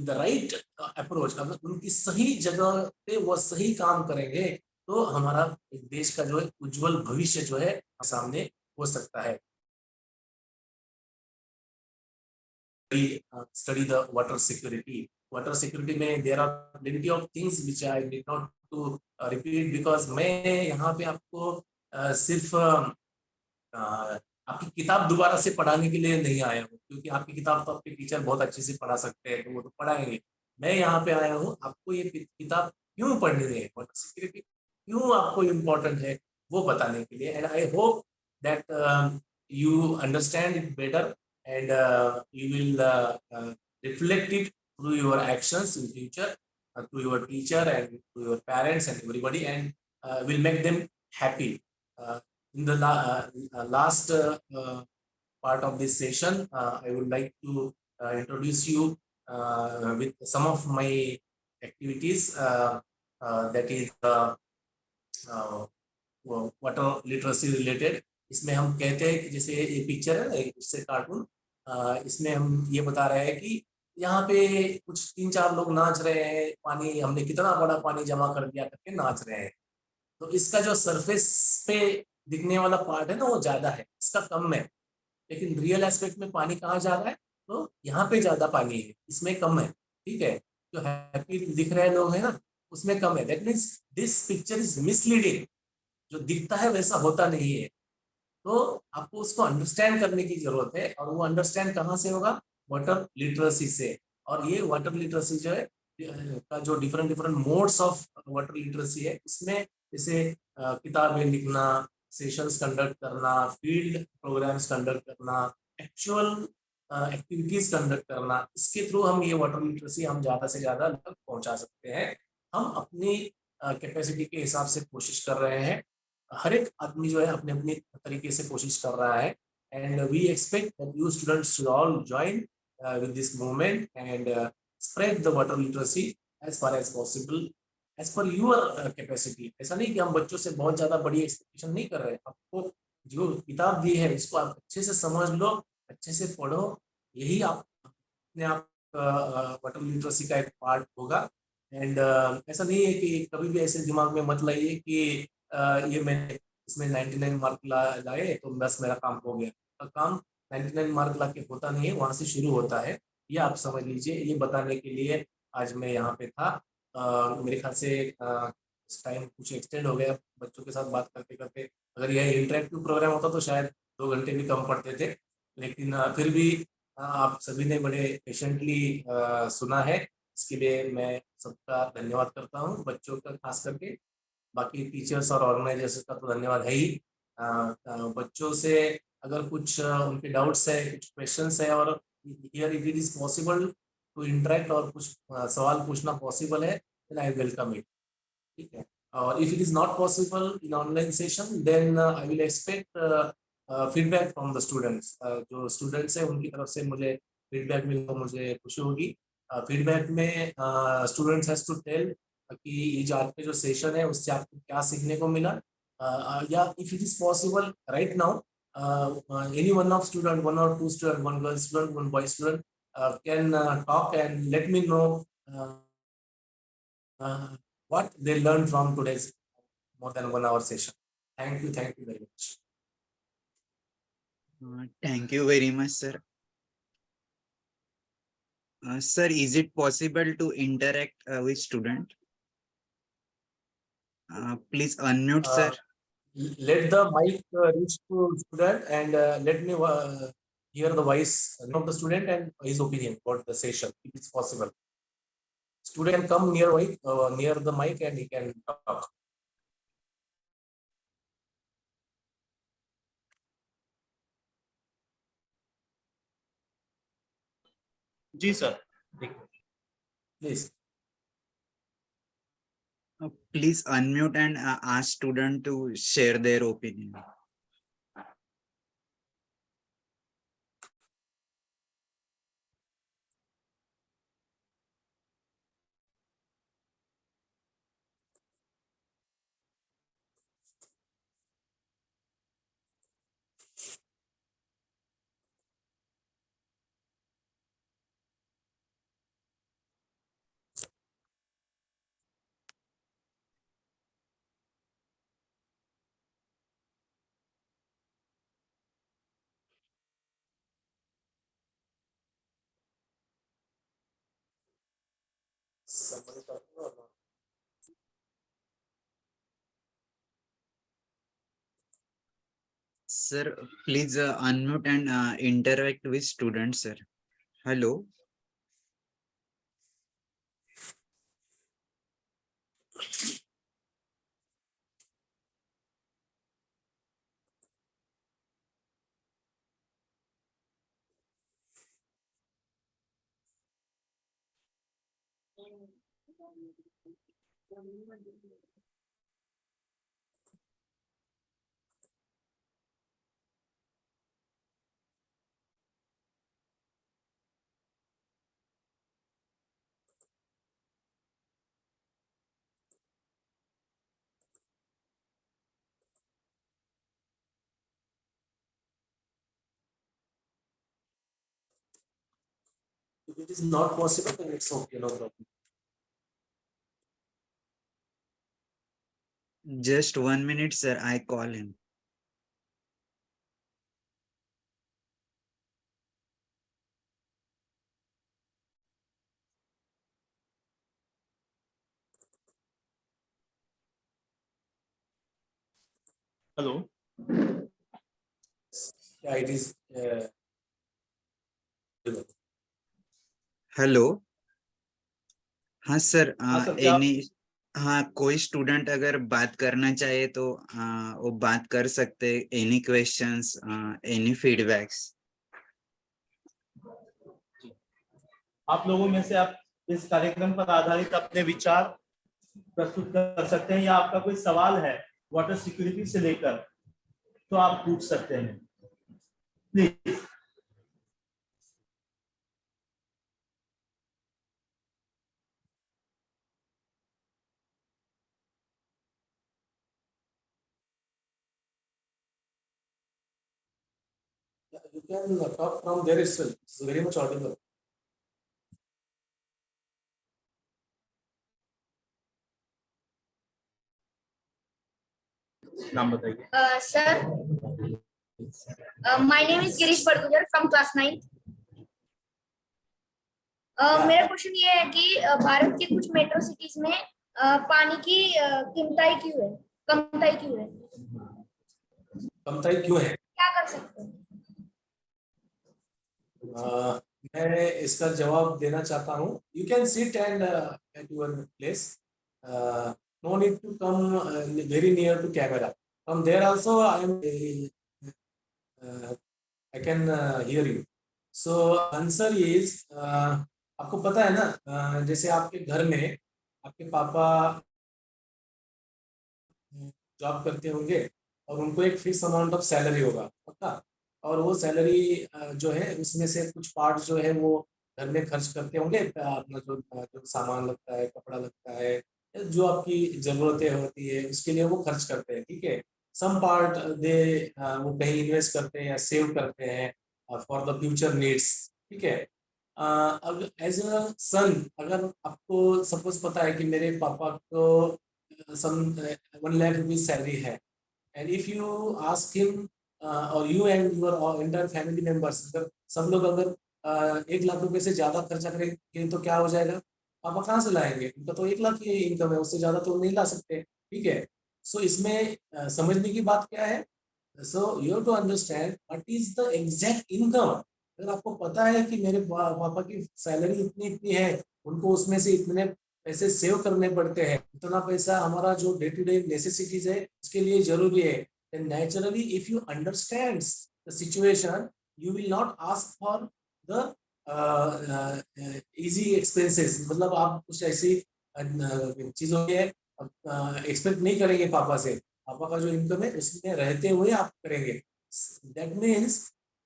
the right approach, अगर उनकी सही जगह पे वो सही काम करेंगे तो हमारा एक देश का जो है उज्जवल भविष्य जो है सामने हो सकता है। Study the water security. Water security में there are plenty of things which I need not to repeat because मैं यहाँ पे आपको सिर्फ आपकी किताब दोबारा से पढ़ाने के लिए नहीं आया हूँ, क्योंकि आपकी किताब तो आपके टीचर बहुत अच्छे से पढ़ा सकते हैं तो वो तो पढ़ाएंगे। मैं यहाँ पे आया हूँ आपको ये किताब क्यों पढ़नी है, वाटर सिक्योरिटी क्यों आपको इम्पोर्टेंट है वो बताने के लिए। And I hope that you understand it better and you will reflect it through your actions in future, to your teacher and to your parents and everybody, and will make them happy. In the last part of this session, I would like to introduce you with some of my activities, that is water literacy related. इसमें हम कहते हैं कि जैसे ये picture है ना, इससे कार्टून, इसमें हम ये बता रहे हैं कि यहाँ पे कुछ 3-4 लोग नाच रहे हैं, पानी हमने कितना बड़ा पानी जमा कर दिया करके नाच रहे हैं। तो इसका जो सरफेस पे दिखने वाला पार्ट है ना वो ज्यादा है, इसका कम है, लेकिन रियल एस्पेक्ट में पानी कहाँ ज्यादा है, तो यहाँ पे ज्यादा पानी है, इसमें कम है, ठीक है। जो हैप्पी दिख रहे लोग हैं ना उसमें कम है। That means this picture is misleading, जो दिखता है वैसा होता नहीं है। तो आपको उसको अंडरस्टैंड करने की जरूरत है, और वो अंडरस्टैंड कहाँ से होगा, वाटर लिटरेसी से। और ये वाटर लिटरेसी जो है का जो different modes of water literacy है, इसमें जैसे किताबें लिखना, सेशंस कंडक्ट करना, फील्ड प्रोग्राम्स कंडक्ट करना, एक्चुअल एक्टिविटीज कंडक्ट करना, इसके थ्रू हम ये वाटर लिटरेसी हम ज्यादा से ज्यादा तक पहुंचा सकते हैं। हम अपनी कैपेसिटी के हिसाब से कोशिश कर रहे हैं, हर एक आदमी जो है अपने अपने तरीके से कोशिश कर रहा है। And we expect that you students should all join with this movement and spread the water literacy as far as possible as per your capacity. ऐसा नहीं कि हम बच्चों से बहुत ज्यादा बड़ी एक्सपेक्टेशन नहीं कर रहे हैं, आपको जो किताब दी है उसको आप अच्छे से समझ लो, अच्छे से पढ़ो, यही आप अपने आप वाटर लिटरेसी का एक पार्ट होगा। एंड ऐसा नहीं है कि कभी भी ऐसे दिमाग में मत लाइए कि ये मैंने इसमें 99 मार्क लाए तो बस मेरा काम हो गया। काम 99 मार्क ला के होता नहीं है, वहां से शुरू होता है, ये आप समझ लीजिए। ये बताने के लिए आज मैं यहाँ पे था। मेरे ख्याल से टाइम कुछ एक्सटेंड हो गया बच्चों के साथ बात करते करते। अगर यह इंटरेक्टिव प्रोग्राम होता तो शायद 2 घंटे भी कम पड़ते थे, लेकिन फिर भी आप सभी ने बड़े पेशेंटली सुना है। इसके लिए मैं सबका धन्यवाद करता हूँ, बच्चों का खास करके। बाकी टीचर्स और ऑर्गेनाइजर्स का तो धन्यवाद है ही। बच्चों से अगर कुछ उनके डाउट्स है, कुछ क्वेश्चंस है, और here if it is possible to interact और कुछ सवाल पूछना पॉसिबल है, देन आई वेलकम इट। ठीक है, और if it is not possible in online session, then I will expect feedback from the students. जो स्टूडेंट्स है उनकी तरफ से मुझे फीडबैक मिले तो मुझे खुशी होगी। फीडबैक में स्टूडेंट्स हैज टू टेल कि ये जो आज का जो सेशन है उससे आपको क्या सीखने को मिला, या if it is possible right now, any one of student, one or two student, one girl student, one boy student can talk and let me know what they learned from today's more than 1 hour session. Thank you very much. Thank you very much, sir. Sir, is it possible to interact with student? Please unmute, sir. Let the mic reach to student, and let me hear the voice of the student and his opinion about the session, if it's possible. Student can come near the mic and he can talk. जी sir, Please. Please unmute and ask student to share their opinion. Somebody talking or not? Sir, please unmute and interact with students, sir. Hello. If it is not possible, then it's okay, no problem. Just 1 minute, sir. I call him. Hello, Yeah, it is. Hello. हाँ sir, हाँ sir, क्या any हाँ, कोई student अगर बात करना चाहे तो वो बात कर सकते. Any questions, any feedbacks. आप लोगों में से आप इस कार्यक्रम पर आधारित अपने विचार प्रस्तुत कर सकते हैं, या आपका कोई सवाल है वाटर सिक्योरिटी से लेकर तो आप पूछ सकते हैं, please. You can talk from there itself. It's very much audible. नाम बताइए. Sir, my name is Girish Bargujar from class 9th. मेरा क्वेश्चन ये है कि भारत के कुछ मेट्रो सिटीज में पानी की कमताई क्यों है? कमताई क्यों है? क्या कर सकते हैं? मैं इसका जवाब देना चाहता हूँ. You can sit and at your place. No need to come very near to camera. From there also I can hear you. So answer is आपको पता है ना, जैसे आपके घर में आपके पापा जॉब करते होंगे और उनको एक फिक्स अमाउंट ऑफ सैलरी होगा, पक्का. और वो सैलरी जो है उसमें से कुछ पार्ट जो है वो घर में खर्च करते होंगे. अपना जो सामान लगता है, कपड़ा लगता है, जो आपकी जरूरतें होती है उसके लिए वो खर्च करते हैं, ठीक है. सम पार्ट दे वो कहीं इन्वेस्ट करते हैं या सेव करते हैं फॉर द फ्यूचर नीड्स, ठीक है. अगर एज अ सन, अगर आपको सपोज पता है कि मेरे पापा को some 1 lakh rupees salary है, and if you ask him or you and your entire family members, अगर सब लोग अगर 1 लाख रुपए से ज्यादा खर्चा करेंगे तो क्या हो जाएगा? पापा कहाँ से लाएंगे? उनका तो 1 लाख की इनकम है, उससे ज्यादा तो नहीं ला सकते, ठीक है. सो इसमें समझने की बात क्या है? So you have to understand what is the exact income. अगर आपको पता है कि मेरे पापा की सैलरी इतनी इतनी है, उनको उसमें से इतने पैसे सेव करने पड़ते हैं, इतना पैसा हमारा जो डे टू डे नेसेसिटीज है उसके लिए जरूरी है, then naturally if you understands the situation you will not ask for the easy expenses. मतलब आप कुछ ऐसी चीजों के एक्सपेक्ट नहीं करेंगे पापा से. पापा का जो इनकम है उसमें रहते हुए आप करेंगे. दैट मीन्स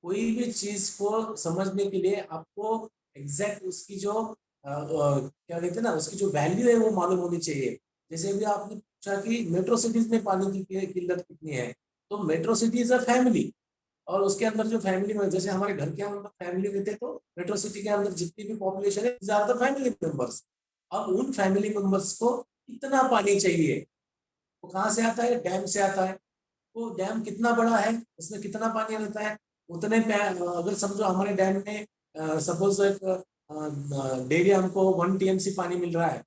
कोई भी चीज को समझने के लिए आपको एग्जैक्ट उसकी जो क्या कहते हैं ना, उसकी जो वैल्यू है वो मालूम होनी चाहिए. जैसे अभी आपने पूछा कि मेट्रो सिटीज में पानी की किल्लत कितनी है, तो metro city is a family, और उसके अंदर जो फैमिली में जैसे हमारे घर के अंदर फैमिली रहते हैं, तो मेट्रो सिटी के अंदर जितनी भी पॉपुलेशन है आर द फैमिली मेंबर्स. अब उन फैमिली मेंबर्स को कितना पानी चाहिए, वो कहाँ से आता है? डैम से आता है. वो डैम कितना बड़ा है, उसमें कितना पानी रहता है, उतने अगर समझो हमारे डैम में सपोज एक डेली हमको 1 TMC पानी मिल रहा है,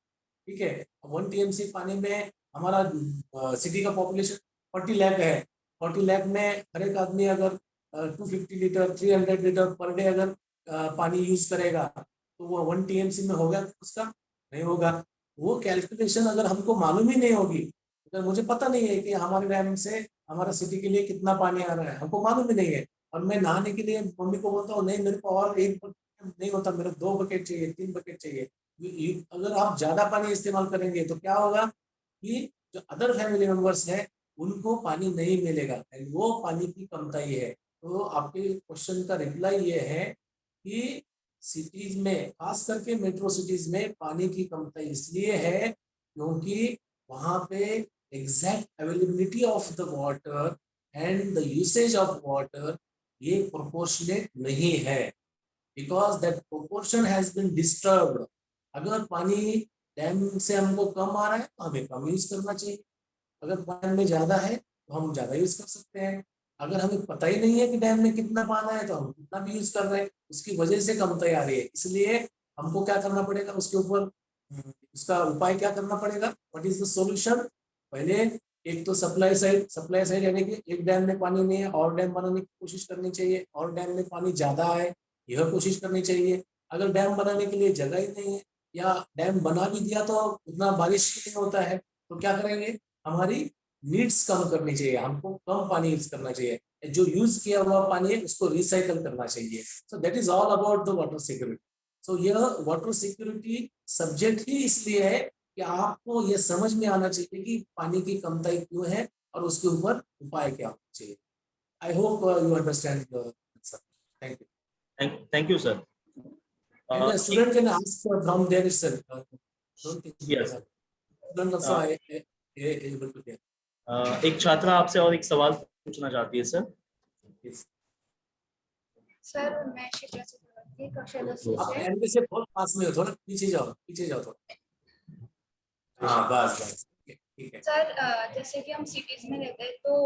ठीक है. 1 TMC पानी में हमारा सिटी का पॉपुलेशन 40 लाख है. 40 लाख में हर एक आदमी अगर 250 लीटर 300 लीटर पर डे अगर पानी यूज करेगा तो वो 1 TMC में होगा उसका? नहीं होगा. वो कैलकुलेशन अगर हमको मालूम ही नहीं होगी, अगर मुझे पता नहीं है कि हमारे डैम से हमारा सिटी के लिए कितना पानी आ रहा है, हमको मालूम ही नहीं है, और मैं नहाने के लिए मम्मी को बोलता हूँ नहीं मेरे को और एक नहीं होता, मेरे 2 बकेट चाहिए, 3 बकेट चाहिए. अगर आप ज्यादा पानी इस्तेमाल करेंगे तो क्या होगा कि जो अदर फैमिली मेंबर्स हैं उनको पानी नहीं मिलेगा, एंड वो पानी की कमताई है. तो आपके क्वेश्चन का रिप्लाई ये है कि सिटीज में, खास करके मेट्रो सिटीज में पानी की कमताई इसलिए है क्योंकि वहां पे exact availability of the water and the usage of water ये प्रोपोर्शनेट नहीं है, because that proportion has been disturbed. अगर पानी डैम से हमको कम आ रहा है तो हमें कम यूज करना चाहिए, अगर डैम में ज्यादा है तो हम ज्यादा यूज कर सकते हैं. अगर हमें पता ही नहीं है कि डैम में कितना पाना है तो हम कितना भी यूज कर रहे हैं, उसकी वजह से कमताई आ रही है. इसलिए हमको क्या करना पड़ेगा, उसके ऊपर उसका उपाय क्या करना पड़ेगा? What is the solution? पहले एक तो सप्लाई साइड यानी कि एक डैम में पानी नहीं है और डैम बनाने की कोशिश करनी चाहिए, और डैम में पानी ज्यादा है यह कोशिश करनी चाहिए. अगर डैम बनाने के लिए जगह ही नहीं है या डैम बना भी दिया तो उतना बारिश नहीं होता है, तो क्या करेंगे? हमारी नीड्स कम करनी चाहिए, हमको कम पानी यूज करना चाहिए, जो यूज किया हुआ पानी है उसको रिसाइकल करना चाहिए. So that is all about the water security. So यह वाटर सिक्योरिटी सब्जेक्ट ही इसलिए है कि आपको यह समझ में आना चाहिए कि पानी की कमताई क्यों है और उसके ऊपर उपाय क्या होना चाहिए. I hope you understand the answer. Thank you. Thank you, sir. And the student can ask from there itself. Don't think. Yes. Student also able to get. एक छात्रा आपसे और एक सवाल पूछना चाहती है सर. Yes. सर मैं शिप्रा चक्रवर्ती कक्षा 10 आप से. एंड से बहुत पास में हो, थोड़ा पीछे जाओ थोड़ा. हाँ बस ठीक है. सर जैसे कि हम सिटीज में रहते हैं तो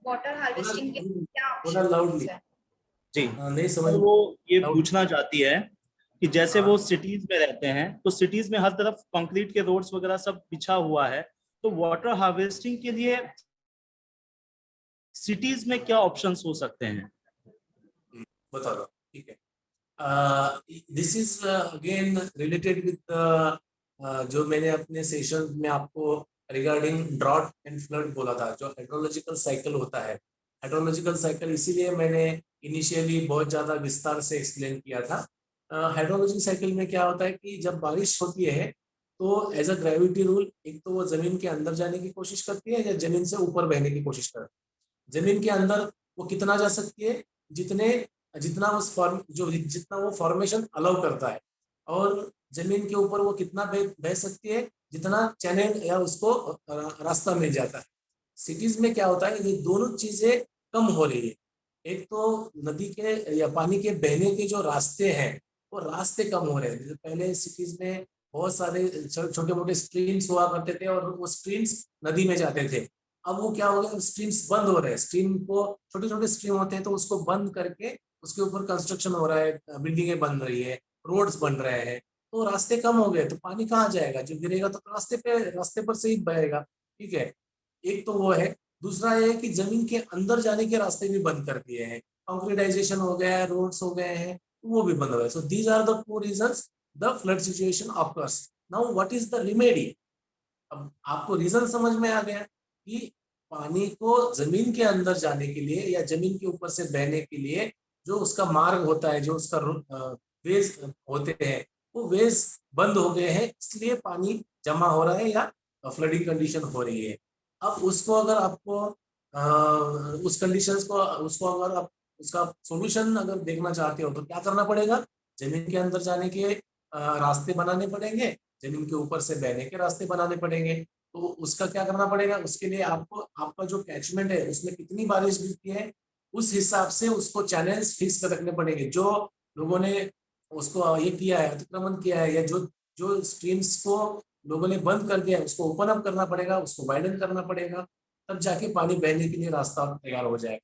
वाटर हार्वेस्टिंग के क्या थोड़ा options लाउडली. हैं? जी. नहीं समझ. तो वो ये पूछना चाहती है कि जैसे वो सिटीज में रहते हैं तो सिटीज में हर तरफ कंक्रीट के रोड्स वगैरह सब बिछा हुआ है, तो वाटर हार्वेस्टिंग के लिए सिटीज में क्या ऑप्शंस हो सकते हैं? बता दो. ठीक है. This is again related with जो मैंने अपने सेशन में आपको रिगार्डिंग ड्रॉट एंड फ्लड बोला था, जो हाइड्रोलॉजिकल साइकिल होता है। हाइड्रोलॉजिकल साइकिल इसीलिए मैंने इनिशियली बहुत ज़्यादा विस्तार से एक्सप्लेन किया था। हाइड्रोलॉजिकल साइकिल में क्या होता है कि जब बारिश होती है तो एज अ ग्रेविटी रूल, एक तो वो जमीन के अंदर जाने की कोशिश करती है या जमीन से ऊपर बहने की कोशिश करती है। जमीन के अंदर वो कितना जा सकती है, जितने जितना उस फॉर्म जो जितना वो फॉर्मेशन अलाउ करता है, और जमीन के ऊपर वो कितना बह सकती है जितना चैनल या उसको रास्ता मिल जाता है। सिटीज में क्या होता है, ये दोनों चीजें कम हो रही है। एक तो नदी के या पानी के बहने के जो रास्ते हैं वो रास्ते कम हो रहे हैं। जैसे पहले सिटीज में बहुत सारे छोटे मोटे स्ट्रीम्स हुआ करते थे और वो स्ट्रीम्स नदी में जाते थे। अब वो क्या हो गया, स्ट्रीम्स बंद हो रहे हैं। स्ट्रीम को छोटे छोटे स्ट्रीम होते हैं तो उसको बंद करके उसके ऊपर कंस्ट्रक्शन हो रहा है, बिल्डिंगें बन रही है, रोड्स बन रहे हैं, तो रास्ते कम हो गए। तो पानी कहाँ जाएगा, जो गिरेगा तो रास्ते पर से ही बहेगा। ठीक है, एक तो वो है। दूसरा ये है कि जमीन के अंदर जाने के रास्ते भी बंद कर दिए हैं, कंक्रीटाइजेशन हो गया है, रोड्स हो गए हैं, वो भी बंद हो गए। So these are the two reasons the flood situation occurs. Now what is the remedy? अब आपको रीजन समझ में आ गया कि पानी को जमीन के अंदर जाने के लिए या जमीन के ऊपर से बहने के लिए जो उसका मार्ग होता है, जो उसका वेज होते हैं, वो वेज बंद हो गए हैं, इसलिए पानी जमा हो रहा है या फ्लडिंग कंडीशन हो रही है। अब उसको अगर आपको उस कंडीशंस को उसको अगर आप उसका सॉल्यूशन अगर देखना चाहते हो तो क्या करना पड़ेगा? जमीन के अंदर जाने के रास्ते बनाने पड़ेंगे, जमीन के ऊपर से बहने के रास्ते बनाने पड़ेंगे। तो उसका क्या करना पड़ेगा? उसके लिए आपको आपका जो कैचमेंट है उसमें कितनी बारिश गिरती है उस हिसाब से उसको चैनल्स फिक्स कर रखने पड़ेंगे। जो लोगों ने उसको ये किया है, अतिक्रमण किया है, या जो जो स्ट्रीम्स को लोगों ने बंद कर दिया है उसको ओपन अप करना पड़ेगा, उसको वाइडन करना पड़ेगा, तब जाके पानी बहने के लिए रास्ता तैयार हो जाएगा।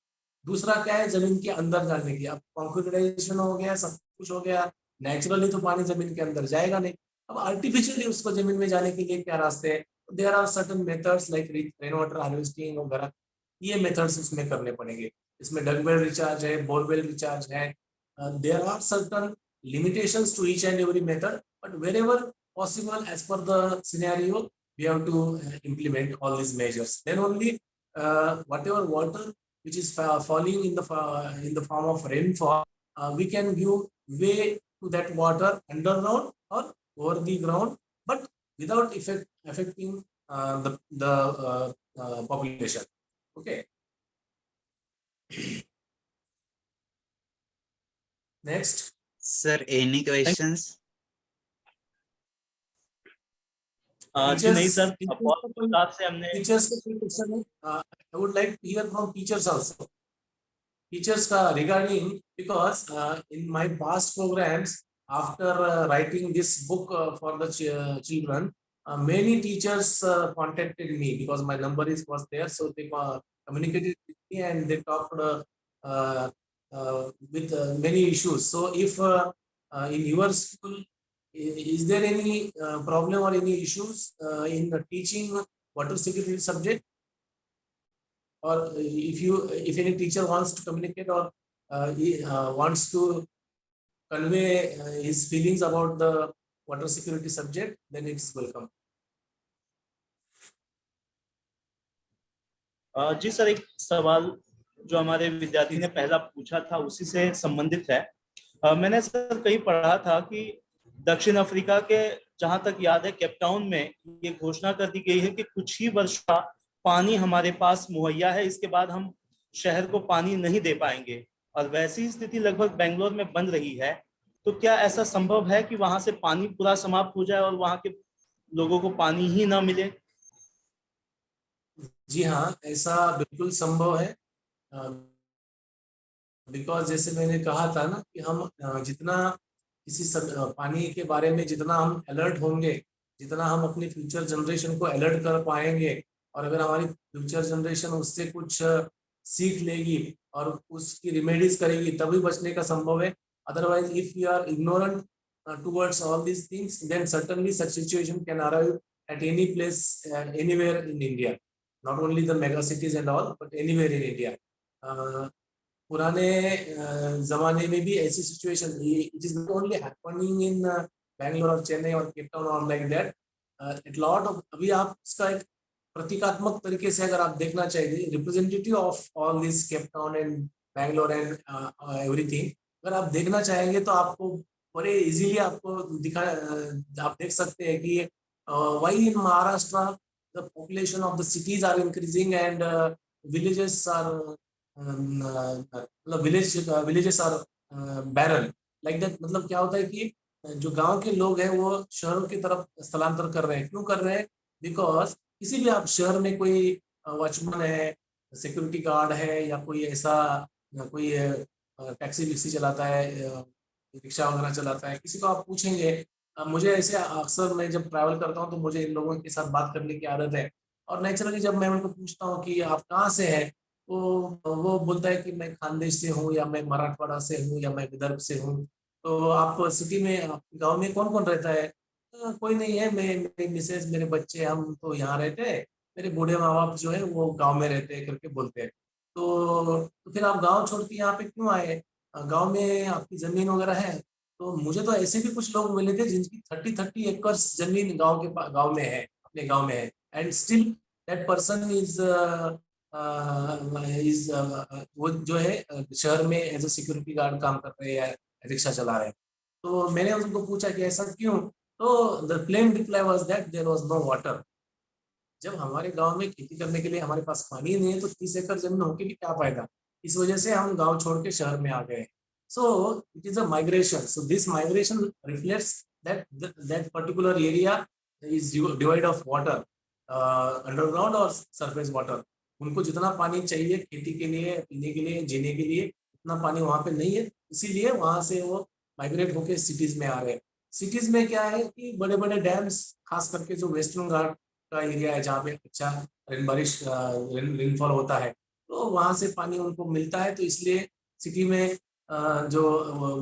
दूसरा क्या है, जमीन के अंदर जाने की। अब कॉन्क्रीटाइजेशन हो गया, सब कुछ हो गया, नेचुरली तो पानी जमीन के अंदर जाएगा नहीं। अब आर्टिफिशियली उसको जमीन में जाने के लिए क्या रास्ते हैं? There are certain methods like rain water harvesting वगैरह, ये मेथड्स उसमें करने पड़ेंगे। इसमें डगवेल रिचार्ज है, बोरवेल रिचार्ज है। There are certain limitations to each and every method, but wherever possible as per the scenario we have to implement all these measures. Then only whatever water which is falling in the form of rainfall, we can give way to that water underground or over the ground, but without affecting the population. Okay. Next. Sir, any questions? जी नहीं sir, बहुत विस्तार से हमने teachers का कोई question है? I would like to hear from teachers also. Teachers का regarding, because in my past programs after writing this book for the children, many teachers contacted me because my number was there, so they communicated with me and they talked with many issues. So if in your school, is there any problem or any issues in teaching water security subject? Or if any teacher wants to communicate or he wants to convey his feelings about the water security subject, then it's welcome. जी sir, एक सवाल जो हमारे विद्यार्थी ने पहला पूछा था उसी से संबंधित है। मैंने सर कहीं पढ़ा था कि दक्षिण अफ्रीका के, जहां तक याद है, केपटाउन में ये घोषणा कर दी गई है कि कुछ ही वर्ष का पानी हमारे पास मुहैया है, इसके बाद हम शहर को पानी नहीं दे पाएंगे। और वैसी स्थिति लगभग बेंगलोर में बन रही है। तो क्या ऐसा संभव है कि वहां से पानी पूरा समाप्त हो जाए और वहां के लोगों को पानी ही ना मिले? जी हाँ, ऐसा बिल्कुल संभव है। बिकॉज जैसे मैंने कहा था ना कि हम जितना पानी के बारे में जितना हम अलर्ट होंगे, जितना हम अपनी फ्यूचर जनरेशन को अलर्ट कर पाएंगे, और अगर हमारी फ्यूचर जनरेशन उससे कुछ सीख लेगी और उसकी रिमेडीज करेगी, तभी बचने का संभव है। Otherwise if you are ignorant towards all these things, then certainly such situation can arrive at any place, anywhere in India, not only the mega cities and all, but anywhere in India. पुराने जमाने में भी ऐसी situation थी. It is not only happening in Bangalore और चेन्नई और Cape Town और like that. It lot of, अभी आप इसका एक प्रतीकात्मक तरीके से अगर आप देखना चाहिए, representative of all this Cape Town and Bangalore and everything, अगर आप देखना चाहेंगे तो आपको बड़े इजीली आपको दिखा, आप देख सकते हैं कि why in Maharashtra the population of the cities are increasing and villages are मतलब villages are barren like that. मतलब क्या होता है कि जो गांव के लोग हैं वो शहरों की तरफ स्थलांतर कर रहे हैं. क्यों कर रहे हैं? बिकॉज किसी भी आप शहर में कोई वॉचमैन है, सिक्योरिटी गार्ड है, या कोई ऐसा कोई टैक्सी विक्सी चलाता है, रिक्शा वगैरह चलाता है, किसी को आप पूछेंगे. मुझे ऐसे अक्सर मैं जब ट्रैवल करता हूँ तो मुझे इन लोगों के साथ बात करने की आदत है. और नेचुरली जब मैं उनको पूछता हूँ कि आप कहाँ से हैं, तो वो बोलता है कि मैं खानदेश से हूँ, या मैं मराठवाड़ा से हूँ, या मैं विदर्भ से हूँ. तो आप सिटी में, आप गांव में कौन कौन रहता है? कोई नहीं है, मैं, मेरी मिसेज, मेरे बच्चे, हम तो यहाँ रहते हैं. मेरे बूढ़े माँ बाप जो है वो गांव में रहते हैं करके बोलते हैं. तो फिर आप गांव छोड़ के यहाँ पे क्यों आए? गांव में आपकी जमीन वगैरह है? तो मुझे तो ऐसे भी कुछ लोग मिले थे जिनकी 30-30 एकड़ जमीन गांव में है, अपने गांव में है. And still that person is वो जो है शहर में एज अ सिक्योरिटी गार्ड काम कर रहे हैं या रिक्शा चला रहे हैं. तो मैंने उनको पूछा कि ऐसा क्यों? तो the plain reply was that there was no water. जब हमारे गांव में खेती करने के लिए हमारे पास पानी नहीं है तो 30 एकड़ जमीन होके भी क्या फायदा? इस वजह से हम गांव छोड़ के शहर में आ गए. So it is a migration. So this migration reflects that that particular area is divide of water, underground और सरफेस वाटर. उनको जितना पानी चाहिए खेती के लिए, पीने के लिए, जीने के लिए, उतना पानी वहां पे नहीं है. इसीलिए वहां से वो माइग्रेट होके सिटीज में आ रहे हैं. सिटीज में क्या है कि बड़े बड़े डैम्स, खास करके जो वेस्टर्न घाट का एरिया है जहाँ पे अच्छा बारिश रेनफॉल होता है, तो वहां से पानी उनको मिलता है. तो इसलिए सिटी में जो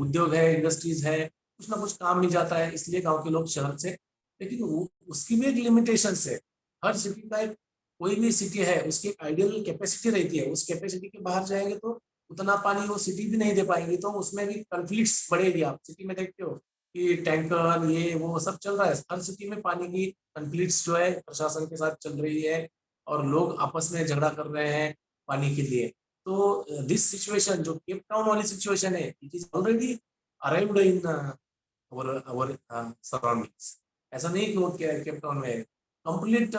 उद्योग है, इंडस्ट्रीज है, कुछ ना कुछ काम मिल जाता है, इसलिए गांव के लोग शहर से. लेकिन उसकी भी एक लिमिटेशन है. हर सिटी का एक, कोई भी सिटी है उसकी आइडियल कैपेसिटी रहती है. उस कैपेसिटी के बाहर जाएंगे तो उतना पानी वो सिटी भी नहीं दे पाएंगी, तो उसमें भी कन्फ्लिक्ट्स बढ़ेगी. आप सिटी में देखते हो कि टैंकर ये वो सब चल रहा है. हर सिटी में पानी की कन्फ्लिक्ट्स जो है प्रशासन के साथ चल रही है, और लोग आपस में झगड़ा कर रहे हैं पानी के लिए. तो दिस सिचुएशन जो केप टाउन वाली सिचुएशन है, it is already arrived in our surroundings. ऐसा नहीं कि वो केप टाउन में कंप्लीट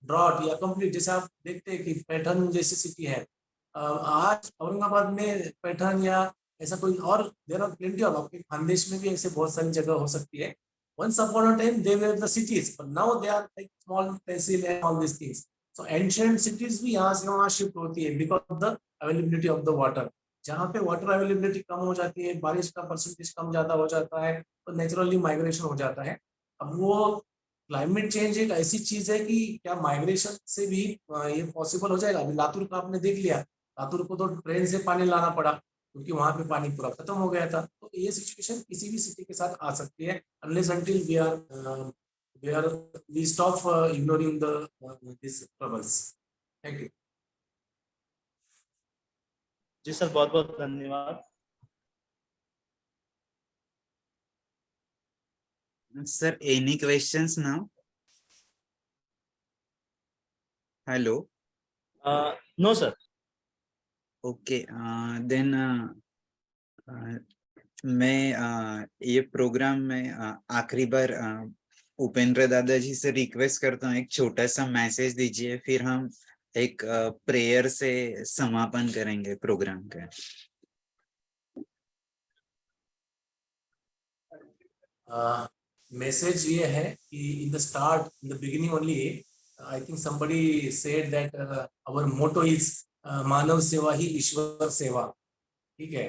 ड्रॉट या कंप्लीट, जैसे आप देखते हैं कि पैठन जैसी सिटी है, आज औरंगाबाद में पैठन या ऐसा कोई और, देर आर प्लेंटी ऑफ, आपके खानदेश में भी ऐसे बहुत सारी जगह हो सकती है. Once upon a time they were the cities, but now they are like small tehsil and all these things. So ancient cities भी यहाँ से वहाँ शिफ्ट होती है because of the availability of the water. जहाँ पे वाटर अवेलेबिलिटी कम हो जाती है, बारिश का परसेंटेज कम ज्यादा हो जाता है, तो नेचुरली माइग्रेशन हो जाता है. अब वो क्लाइमेट चेंज एक ऐसी चीज है कि क्या माइग्रेशन से भी ये पॉसिबल हो जाएगा? अभी लातूर का आपने देख लिया, लातूर को तो ट्रेन से पानी लाना पड़ा क्योंकि वहां पे पानी पूरा खत्म हो गया था. तो ये सिचुएशन किसी भी सिटी के साथ आ सकती है, unless until we are we stop ignoring the these troubles. Thank you. जी सर, बहुत बहुत धन्यवाद. Sir, any questions now? Hello. No sir. Okay. Then मैं ये प्रोग्राम में आखिरी बार उपेंद्र दादाजी से रिक्वेस्ट करता हूँ, एक छोटा सा मैसेज दीजिए, फिर हम एक प्रेयर से समापन करेंगे प्रोग्राम का. Message ये है कि in the start, in the beginning only, I think somebody said that our motto is मानव सेवा ही ईश्वर सेवा. ठीक है,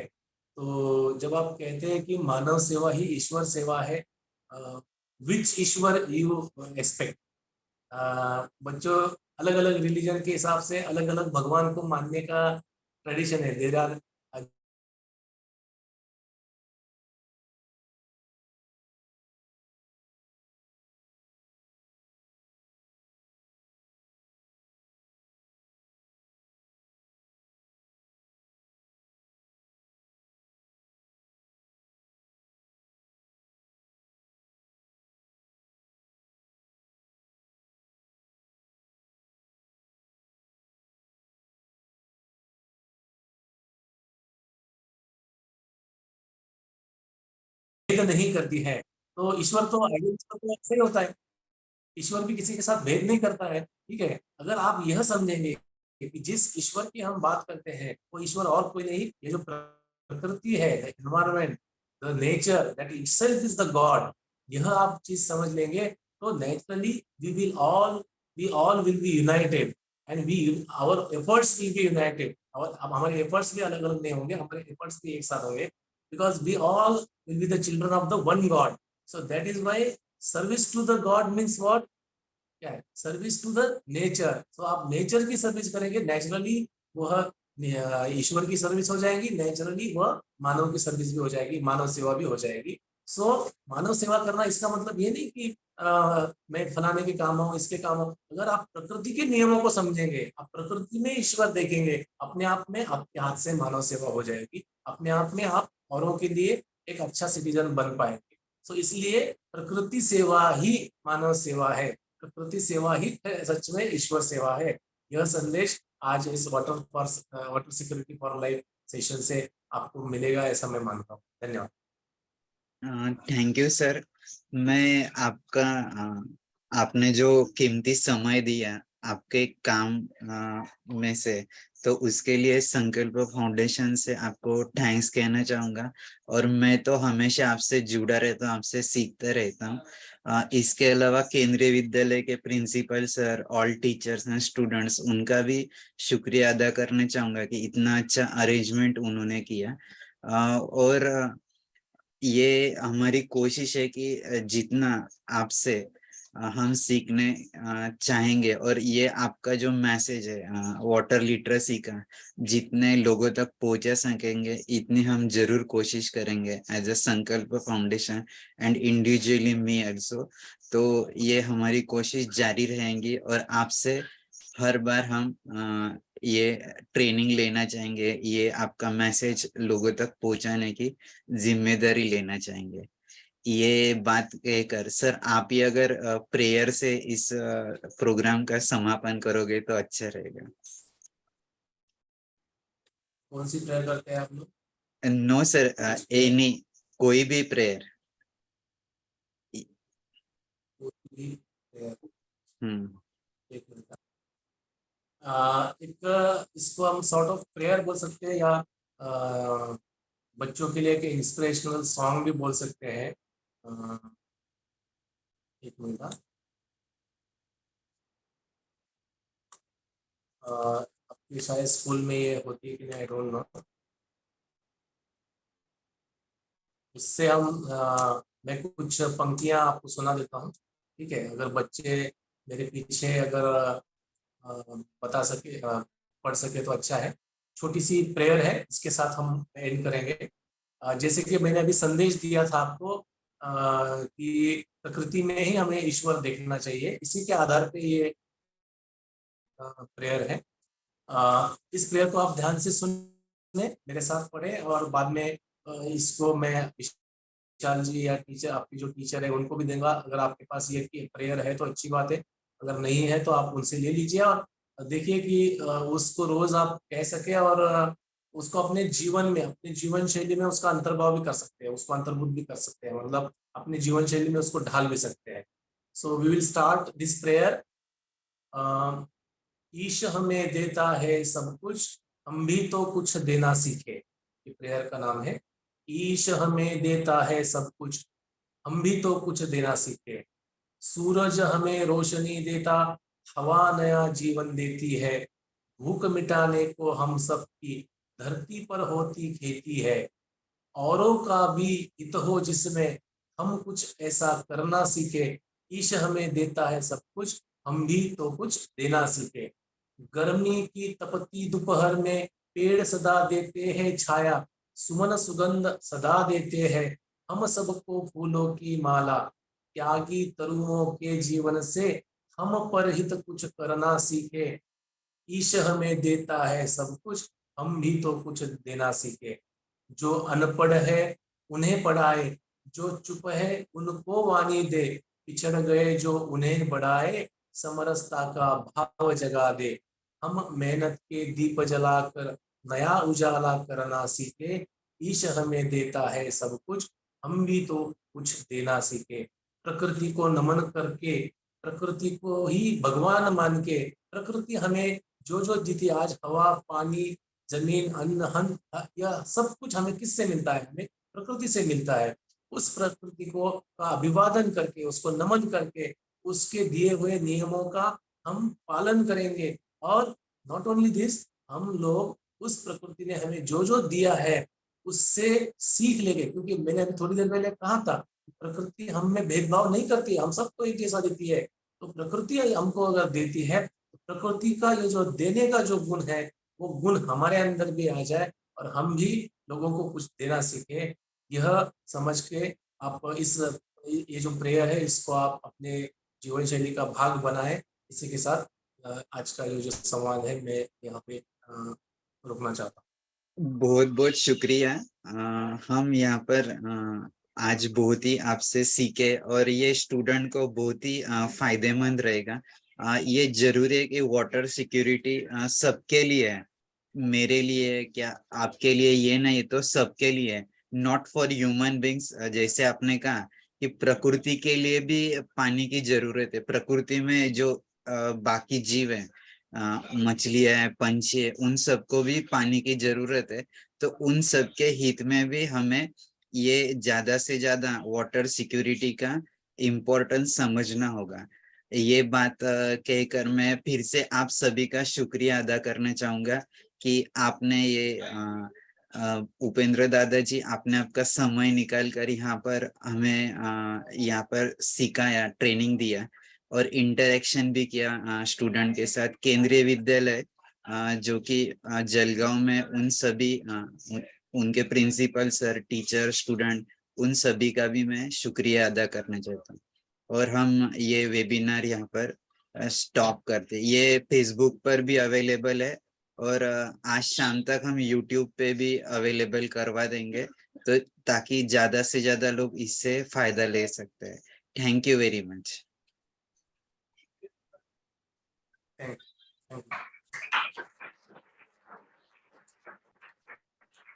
तो जब आप कहते हैं कि मानव सेवा ही ईश्वर सेवा है, विच ईश्वर यू एक्सपेक्ट? बच्चों, अलग अलग रिलीजन के हिसाब से अलग अलग भगवान को मानने का ट्रेडिशन है. देर आर भेद नहीं करती है। तो ईश्वर तो आइडियल तो ऐसे ही होता है, ईश्वर भी किसी के साथ भेद नहीं करता है, ठीक है। अगर आप यह समझेंगे कि जिस ईश्वर की हम बात करते हैं वो ईश्वर और कोई नहीं, ये जो प्रकृति है, the environment, the nature, that itself is the God, यह आप चीज समझ लेंगे तो naturally we all will be united and we our efforts will be united. और अब हमारे एफर्ट्स भी अलग अलग नहीं होंगे, हमारे एफर्ट्स भी एक साथ होंगे, because we all will be the children of the one God. So that is why service to the God means what, क्या है, सर्विस टू द नेचर। तो आप नेचर की सर्विस करेंगे, नेचुरली वह ईश्वर की सर्विस हो जाएगी, नेचुरली वह मानव की सर्विस भी हो जाएगी, मानव सेवा भी हो जाएगी। सो मानव सेवा करना इसका मतलब ये नहीं कि मैं फलाने के काम हूँ, इसके काम हूँ। अगर आप प्रकृति के नियमों को समझेंगे, आप प्रकृति में ईश्वर देखेंगे, अपने आप में आपके हाथ से मानव सेवा हो जाएगी, अपने आप में आप औरों के लिए एक अच्छा सिटीजन बन पाएंगे। सो इसलिए प्रकृति सेवा ही मानव सेवा है, प्रकृति सेवा ही सच में ईश्वर सेवा है। यह संदेश आज इस water security for life session से आपको मिलेगा, ऐसा मैं मानता हूँ। धन्यवाद। Thank you sir. मैं आपका आपने जो कीमती समय दिया आपके काम में से, तो उसके लिए संकल्प फाउंडेशन से आपको थैंक्स कहना चाहूंगा। और मैं तो हमेशा आपसे जुड़ा रहता हूँ, आपसे सीखता रहता हूँ। इसके अलावा केंद्रीय विद्यालय के principal sir, all teachers and students, उनका भी शुक्रिया अदा करना चाहूंगा कि इतना अच्छा अरेंजमेंट उन्होंने किया। और ये हमारी कोशिश है कि जितना आपसे हम सीखने चाहेंगे, और ये आपका जो मैसेज है वाटर लिटरेसी का, जितने लोगों तक पहुंचा सकेंगे इतनी हम जरूर कोशिश करेंगे एज अ संकल्प foundation and individually me also. तो ये हमारी कोशिश जारी रहेंगी और आपसे हर बार हम ये ट्रेनिंग लेना चाहेंगे, ये आपका मैसेज लोगों तक पहुंचाने की जिम्मेदारी लेना चाहेंगे। ये बात कहकर सर आप ही अगर प्रेयर से इस प्रोग्राम का समापन करोगे तो अच्छा रहेगा। कौन सी प्रेयर करते हैं आप लोग? नो सर, एनी, कोई भी प्रेयर। एक मिनट। एक इसको हम सॉर्ट ऑफ प्रेयर बोल सकते हैं, या बच्चों के लिए एक इंस्पिरेशनल सॉन्ग भी बोल सकते हैं। एक मिनट। आपके शायद स्कूल में ये होती है कि नहीं, आई डोंट नो। इससे हम मैं कुछ पंक्तियां आपको सुना देता हूँ, ठीक है। अगर बच्चे मेरे पीछे अगर बता सके, पढ़ सके तो अच्छा है। छोटी सी प्रेयर है, इसके साथ हम एंड करेंगे। जैसे कि मैंने अभी संदेश दिया था आपको कि प्रकृति में ही हमें ईश्वर देखना चाहिए, इसी के आधार पे ये प्रेयर है। इस प्रेयर को आप ध्यान से सुने, मेरे साथ पढ़े, और बाद में इसको मैं विशाल जी या टीचर, आपकी जो टीचर है उनको भी दूंगा। अगर आपके पास ये प्रेयर है तो अच्छी बात है, अगर नहीं है तो आप उनसे ले लीजिए और देखिए कि उसको रोज आप कह सके, और उसको अपने जीवन में, अपने जीवन शैली में उसका अंतर्भाव भी कर सकते हैं, उसको अंतर्भूत भी कर सकते हैं, मतलब अपने जीवन शैली में उसको ढाल भी सकते हैं। So we will start this prayer. ईश हमें देता है सब कुछ, हम भी तो कुछ देना सीखे। ये प्रेयर का नाम है, ईश हमें देता है सब कुछ, हम भी तो कुछ देना सीखे। सूरज हमें रोशनी देता, हवा नया जीवन देती है। भूख मिटाने को हम सब की धरती पर होती खेती है। औरों का भी हित हो जिसमें, हम कुछ ऐसा करना सीखे। ईश हमें देता है सब कुछ, हम भी तो कुछ देना सीखे। गर्मी की तपती दोपहर में पेड़ सदा देते हैं छाया। सुमन सुगंध सदा देते हैं, हम सबको फूलों की माला। त्यागी तरुणों के जीवन से, हम पर हित कुछ करना सीखे। ईश हमें देता है सब कुछ, हम भी तो कुछ देना सीखे। जो अनपढ़ है उन्हें पढ़ाए, जो चुप है उनको वाणी दे। पिछड़ गए जो उन्हें बढ़ाए, समरसता का भाव जगा दे। हम मेहनत के दीप जलाकर नया उजाला करना सीखे। ईश हमें देता है सब कुछ, हम भी तो कुछ देना सीखे, प्रकृति को नमन करके, प्रकृति को ही भगवान मान के, प्रकृति हमें जो जो देती है, आज हवा, पानी, जमीन, अन्न, यह सब कुछ हमें किससे मिलता है? हमें प्रकृति से मिलता है। उस प्रकृति को का अभिवादन करके, उसको नमन करके, उसके दिए हुए नियमों का हम पालन करेंगे। और नॉट ओनली दिस, हम लोग उस प्रकृति ने हमें जो जो दिया है उससे सीख लेंगे, क्योंकि मैंने अभी थोड़ी देर पहले कहा था प्रकृति हम में भेदभाव नहीं करती, हम सबको एक जैसा देती है। तो प्रकृति हमको अगर देती है तो प्रकृति का ये जो देने का जो गुण है वो गुण हमारे अंदर भी आ जाए और हम भी लोगों को कुछ देना सीखे। यह समझ के आप ये जो प्रेयर है इसको आप अपने जीवन शैली का भाग बनाएं। इसी के साथ आज का ये जो संवाद है मैं यहाँ पे रुकना चाहता हूँ। बहुत बहुत शुक्रिया। हम यहाँ पर आज बहुत ही आपसे सीखे और ये स्टूडेंट को बहुत ही फायदेमंद रहेगा। ये जरूरी है कि वाटर सिक्योरिटी सबके लिए है, मेरे लिए क्या, आपके लिए ये नहीं तो सबके लिए, नॉट फॉर ह्यूमन बींग्स। जैसे आपने कहा कि प्रकृति के लिए भी पानी की जरूरत है, प्रकृति में जो बाकी जीव है, मछलियां है, पंछी है, उन सबको भी पानी की जरूरत है। तो उन सब के हित में भी हमें ये ज्यादा से ज्यादा वाटर सिक्योरिटी का इम्पोर्टेंस समझना होगा। ये बात कहकर मैं फिर से आप सभी का शुक्रिया अदा करना चाहूंगा कि आपने ये उपेंद्र दादाजी, आपने आपका समय निकाल कर यहाँ पर हमें यहाँ पर सिखाया, ट्रेनिंग दिया और इंटरेक्शन भी किया स्टूडेंट के साथ। केंद्रीय विद्यालय जो कि जलगांव में, उन सभी उनके प्रिंसिपल सर, टीचर, स्टूडेंट, उन सभी का भी मैं शुक्रिया अदा करना चाहता हूँ। और हम ये वेबिनार यहाँ पर स्टॉप करते। ये फेसबुक पर भी अवेलेबल है और आज शाम तक हम यूट्यूब पे भी अवेलेबल करवा देंगे, तो ताकि ज्यादा से ज्यादा लोग इससे फायदा ले सकते हैं। Thank you very much. Thank you.